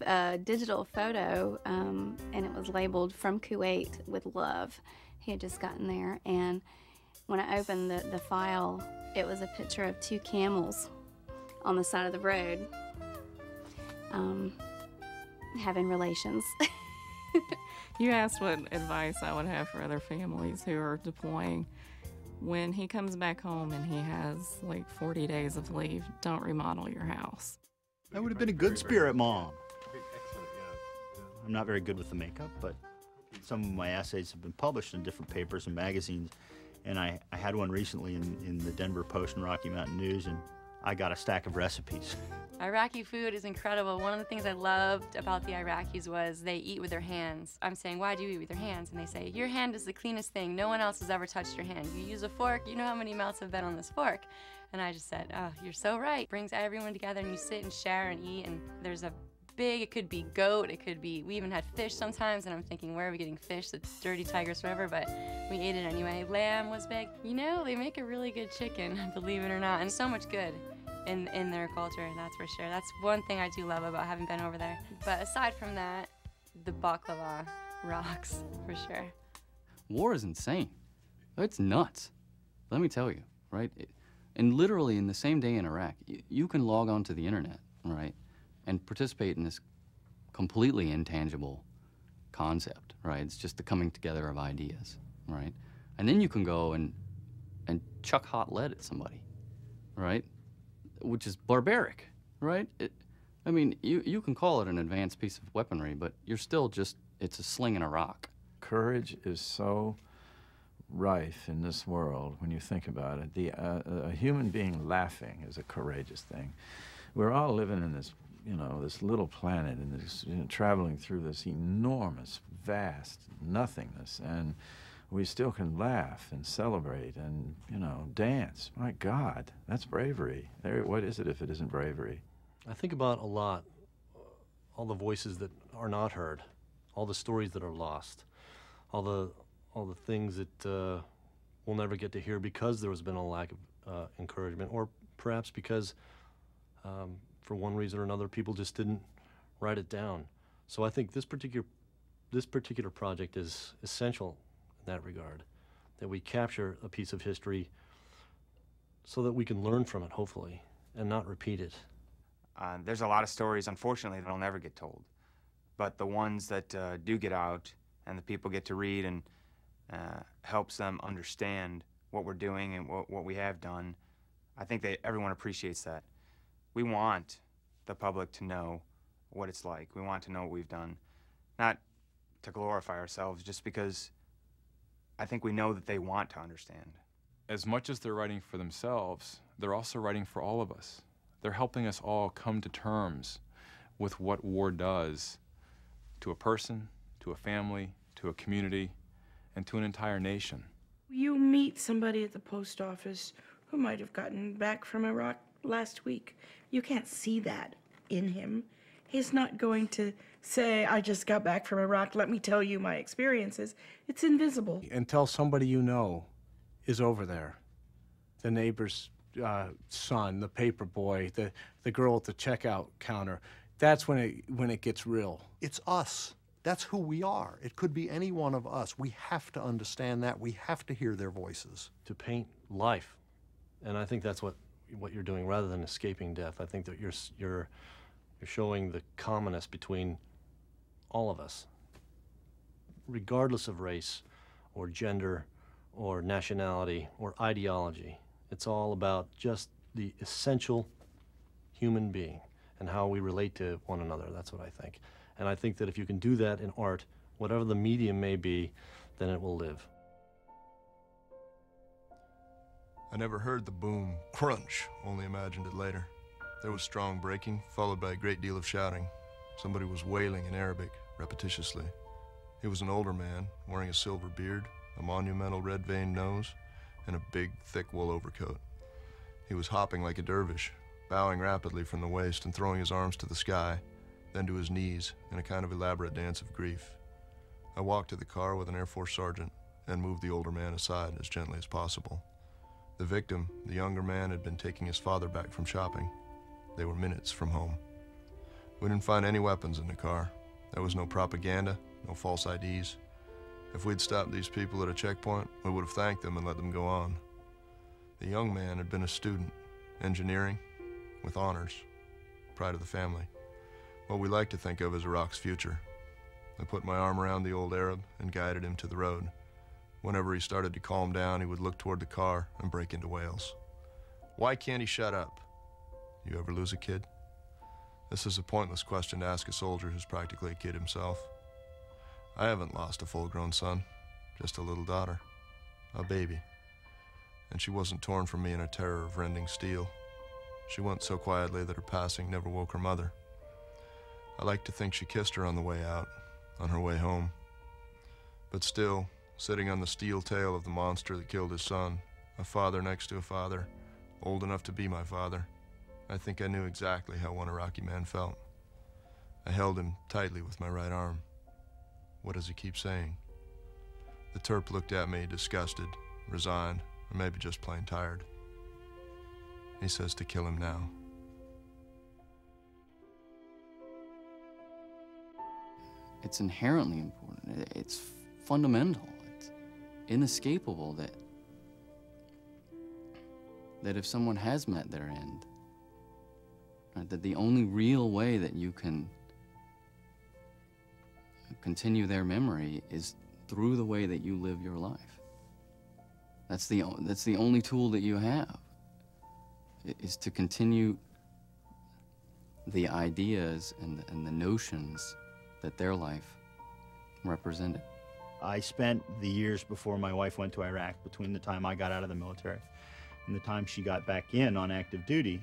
a digital photo, and it was labeled "From Kuwait with Love." He had just gotten there, and when I opened the file, it was a picture of 2 camels on the side of the road having relations. You asked what advice I would have for other families who are deploying. When he comes back home and he has like 40 days of leave, don't remodel your house. That would have been a good spirit mom. I'm not very good with the makeup, but some of my essays have been published in different papers and magazines, and I had one recently in the Denver Post and Rocky Mountain News, and I got a stack of recipes. Iraqi food is incredible. One of the things I loved about the Iraqis was they eat with their hands. I'm saying, why do you eat with your hands? And they say, your hand is the cleanest thing. No one else has ever touched your hand. You use a fork, you know how many mouths have been on this fork. And I just said, oh, you're so right. Brings everyone together, and you sit and share and eat, and there's a big, it could be goat, it could be, we even had fish sometimes, and I'm thinking, where are we getting fish? The dirty tigers, whatever, but we ate it anyway. Lamb was big. You know, they make a really good chicken, believe it or not, and so much good in their culture, that's for sure. That's one thing I do love about having been over there. But aside from that, the baklava rocks, for sure. War is insane. It's nuts. Let me tell you, right? And literally in the same day in Iraq, you can log on to the internet, right, and participate in this completely intangible concept, right? It's just the coming together of ideas, right? And then you can go and chuck hot lead at somebody, right? Which is barbaric, right? I mean, you can call it an advanced piece of weaponry, but you're still just, it's a sling and a rock. Courage is so rife in this world when you think about it. A human being laughing is a courageous thing. We're all living in this, this little planet, and this, traveling through this enormous, vast nothingness, and we still can laugh and celebrate and, you know, dance. My God, that's bravery. What is it if it isn't bravery? I think about a lot, all the voices that are not heard, all the stories that are lost, all the things that we'll never get to hear because there has been a lack of encouragement, or perhaps because for one reason or another people just didn't write it down. So I think this particular project is essential in that regard, that we capture a piece of history so that we can learn from it, hopefully, and not repeat it. There's a lot of stories, unfortunately, that'll never get told. But the ones that do get out and the people get to read and helps them understand what we're doing and what we have done, I think everyone appreciates that. We want the public to know what it's like. We want to know what we've done. Not to glorify ourselves, just because I think we know that they want to understand. As much as they're writing for themselves, they're also writing for all of us. They're helping us all come to terms with what war does to a person, to a family, to a community, and to an entire nation. You meet somebody at the post office who might have gotten back from Iraq last week. You can't see that in him. He's not going to say, I just got back from Iraq, let me tell you my experiences. It's invisible. Until somebody you know is over there, the neighbor's son, the paper boy, the girl at the checkout counter, that's when it gets real. It's us. That's who we are. It could be any one of us. We have to understand that. We have to hear their voices. To paint life, and I think that's what you're doing rather than escaping death. I think that you're showing the commonness between all of us, regardless of race or gender or nationality or ideology. It's all about just the essential human being and how we relate to one another. That's what I think. And I think that if you can do that in art, whatever the medium may be, then it will live. I never heard the boom, crunch, only imagined it later. There was strong breaking, followed by a great deal of shouting. Somebody was wailing in Arabic, repetitiously. He was an older man, wearing a silver beard, a monumental red-veined nose, and a big, thick wool overcoat. He was hopping like a dervish, bowing rapidly from the waist and throwing his arms to the sky, then to his knees in a kind of elaborate dance of grief. I walked to the car with an Air Force sergeant and moved the older man aside as gently as possible. The victim, the younger man, had been taking his father back from shopping. They were minutes from home. We didn't find any weapons in the car. There was no propaganda, no false IDs. If we'd stopped these people at a checkpoint, we would have thanked them and let them go on. The young man had been a student, engineering, with honors, pride of the family. What we like to think of as Iraq's future. I put my arm around the old Arab and guided him to the road. Whenever he started to calm down, he would look toward the car and break into wails. Why can't he shut up? You ever lose a kid? This is a pointless question to ask a soldier who's practically a kid himself. I haven't lost a full-grown son, just a little daughter, a baby. And she wasn't torn from me in a terror of rending steel. She went so quietly that her passing never woke her mother. I like to think she kissed her on the way out, on her way home. But still, sitting on the steel tail of the monster that killed his son, a father next to a father, old enough to be my father, I think I knew exactly how one Iraqi man felt. I held him tightly with my right arm. What does he keep saying? The Terp looked at me, disgusted, resigned, or maybe just plain tired. He says to kill him now. It's inherently important. It's fundamental. It's inescapable that if someone has met their end, right, that the only real way that you can continue their memory is through the way that you live your life. That's the only tool that you have, is to continue the ideas and the notions that their life represented. I spent the years before my wife went to Iraq, between the time I got out of the military and the time she got back in on active duty,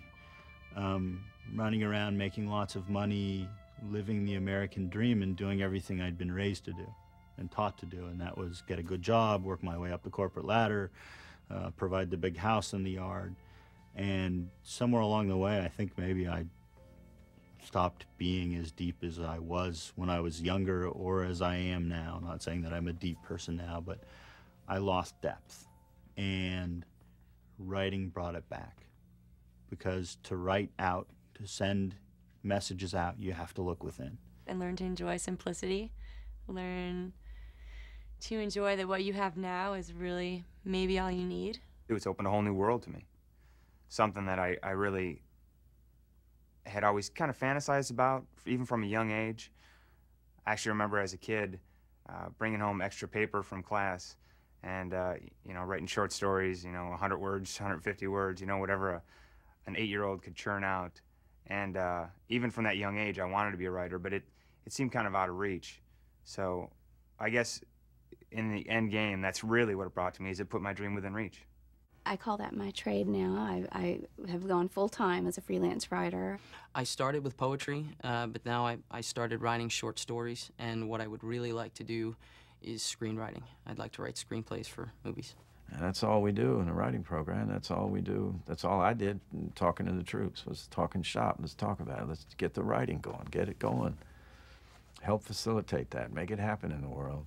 running around making lots of money, living the American dream and doing everything I'd been raised to do. and taught to do, and that was get a good job, work my way up the corporate ladder, provide the big house in the yard. And somewhere along the way, I think maybe I stopped being as deep as I was when I was younger or as I am now. I'm not saying that I'm a deep person now, but I lost depth. And writing brought it back. Because to write out, to send messages out, you have to look within. And learn to enjoy simplicity. Learn to enjoy that what you have now is really maybe all you need. It's opened a whole new world to me. Something that I really had always kind of fantasized about, even from a young age. I actually remember as a kid bringing home extra paper from class and, you know, writing short stories, you know, 100 words, 150 words, you know, whatever an 8-year-old could churn out. And even from that young age, I wanted to be a writer, but it seemed kind of out of reach. So I guess in the end game, that's really what it brought to me, is it put my dream within reach. I call that my trade now. I have gone full-time as a freelance writer. I started with poetry, but now I started writing short stories, and what I would really like to do is screenwriting. I'd like to write screenplays for movies. And that's all we do in a writing program. That's all we do. That's all I did talking to the troops, was talking shop. Let's talk about it. Let's get the writing going, get it going. Help facilitate that, make it happen in the world.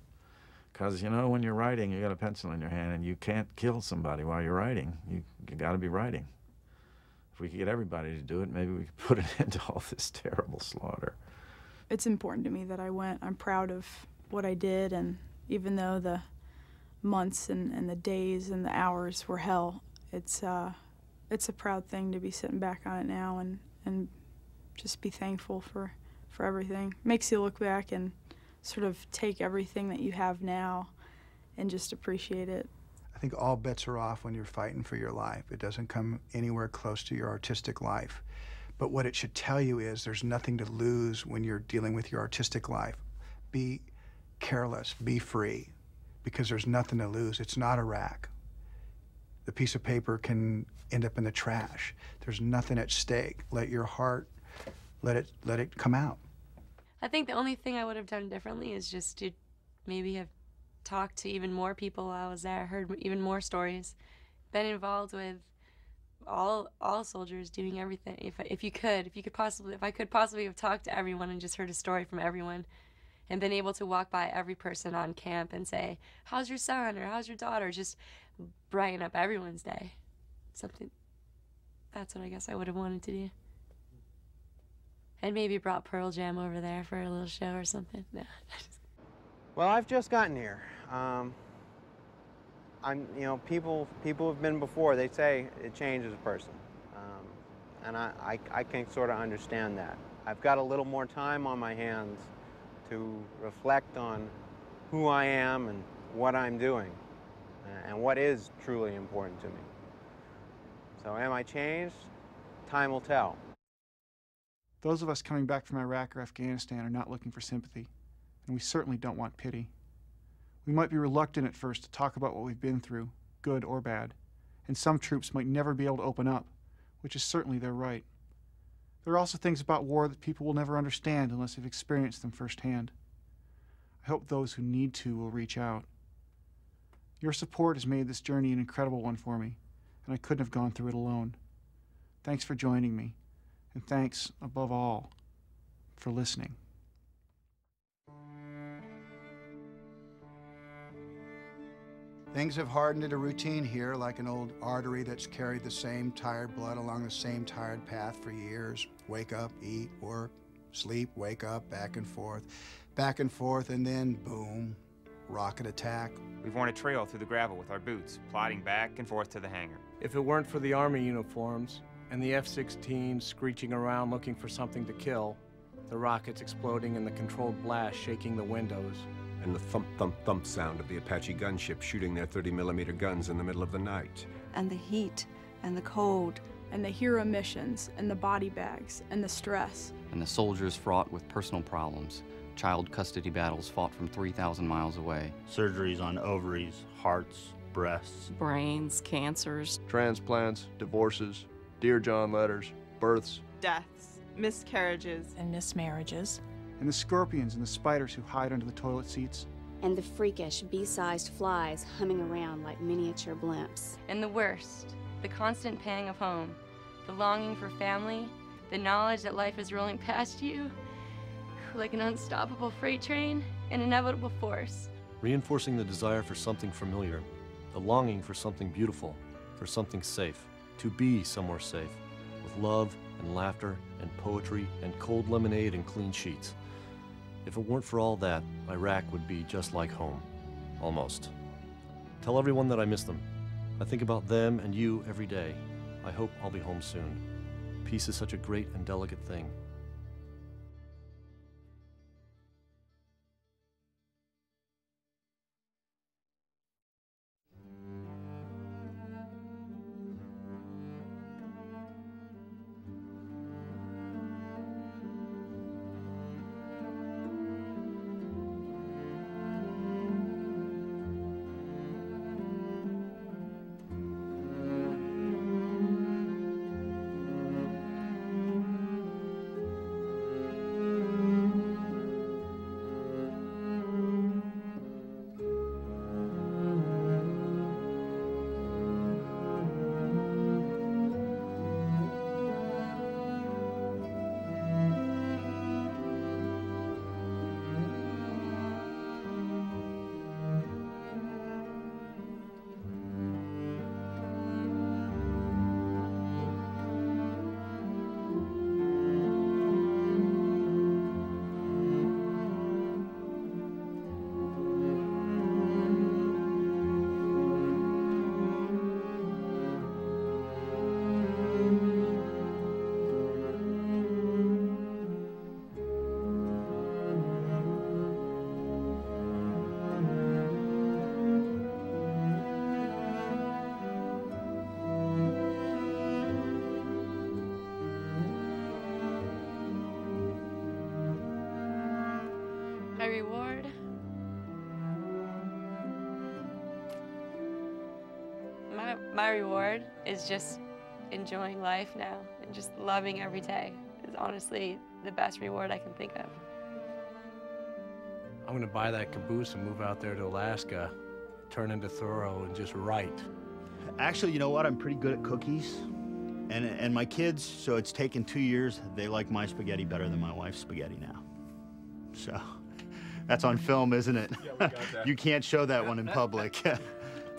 Because, you know, when you're writing, you got a pencil in your hand and you can't kill somebody while you're writing. You got to be writing. If we could get everybody to do it, maybe we could put an end to all this terrible slaughter. It's important to me that I went. I'm proud of what I did, and even though the months and the days and the hours were hell, it's a proud thing to be sitting back on it now and just be thankful for everything. Makes you look back and sort of take everything that you have now and just appreciate it. I think all bets are off when you're fighting for your life. It doesn't come anywhere close to your artistic life. But what it should tell you is there's nothing to lose when you're dealing with your artistic life. Be careless, be free, because there's nothing to lose. It's not Iraq. The piece of paper can end up in the trash. There's nothing at stake. Let your heart, let it come out. I think the only thing I would have done differently is just to maybe have talked to even more people while I was there, heard even more stories, been involved with all soldiers doing everything. If I could possibly have talked to everyone and just heard a story from everyone, and been able to walk by every person on camp and say, "How's your son?" or "How's your daughter?" Just brighten up everyone's day. Something. That's what I guess I would have wanted to do. And maybe brought Pearl Jam over there for a little show or something. No. Well, I've just gotten here. You know, people have been before. They say it changes a person, and I can sort of understand that. I've got a little more time on my hands to reflect on who I am and what I'm doing, and what is truly important to me. So, am I changed? Time will tell. Those of us coming back from Iraq or Afghanistan are not looking for sympathy, and we certainly don't want pity. We might be reluctant at first to talk about what we've been through, good or bad, and some troops might never be able to open up, which is certainly their right. There are also things about war that people will never understand unless they've experienced them firsthand. I hope those who need to will reach out. Your support has made this journey an incredible one for me, and I couldn't have gone through it alone. Thanks for joining me. And thanks, above all, for listening. Things have hardened into routine here, like an old artery that's carried the same tired blood along the same tired path for years. Wake up, eat, work, sleep, wake up, back and forth, and then boom, rocket attack. We've worn a trail through the gravel with our boots, plodding back and forth to the hangar. If it weren't for the Army uniforms and the F-16s screeching around looking for something to kill, the rockets exploding and the controlled blast shaking the windows, and the thump, thump, thump sound of the Apache gunship shooting their 30mm guns in the middle of the night. And the heat, and the cold, and the hero missions, and the body bags, and the stress. And the soldiers fraught with personal problems, child custody battles fought from 3,000 miles away. Surgeries on ovaries, hearts, breasts. Brains, cancers. Transplants, divorces, Dear John letters, births. Deaths, miscarriages. And mismarriages. And the scorpions and the spiders who hide under the toilet seats, and the freakish, bee-sized flies humming around like miniature blimps. And the worst, the constant pang of home, the longing for family, the knowledge that life is rolling past you like an unstoppable freight train, an inevitable force. Reinforcing the desire for something familiar, the longing for something beautiful, for something safe, to be somewhere safe, with love and laughter and poetry and cold lemonade and clean sheets. If it weren't for all that, Iraq would be just like home, almost. Tell everyone that I miss them. I think about them and you every day. I hope I'll be home soon. Peace is such a great and delicate thing. My reward is just enjoying life now and just loving every day is honestly the best reward I can think of. I'm gonna buy that caboose and move out there to Alaska, turn into Thoreau and just write. Actually, you know what? I'm pretty good at cookies. And my kids, so it's taken 2 years, they like my spaghetti better than my wife's spaghetti now. So that's on film, isn't it? Yeah, we got that. You can't show that one in public.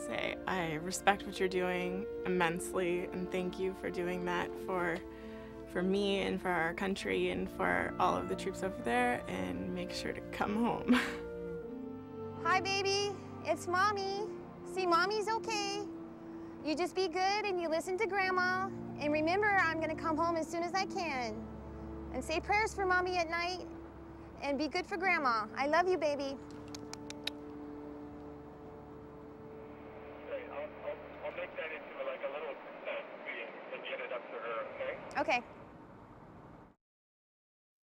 Say, I respect what you're doing immensely, and thank you for doing that for me and for our country and for all of the troops over there, and make sure to come home. Hi, baby. It's Mommy. See, Mommy's okay. You just be good and you listen to Grandma. And remember, I'm going to come home as soon as I can. And say prayers for Mommy at night. And be good for Grandma. I love you, baby. I'll make that into like a little reading and get it up to her, okay? Okay.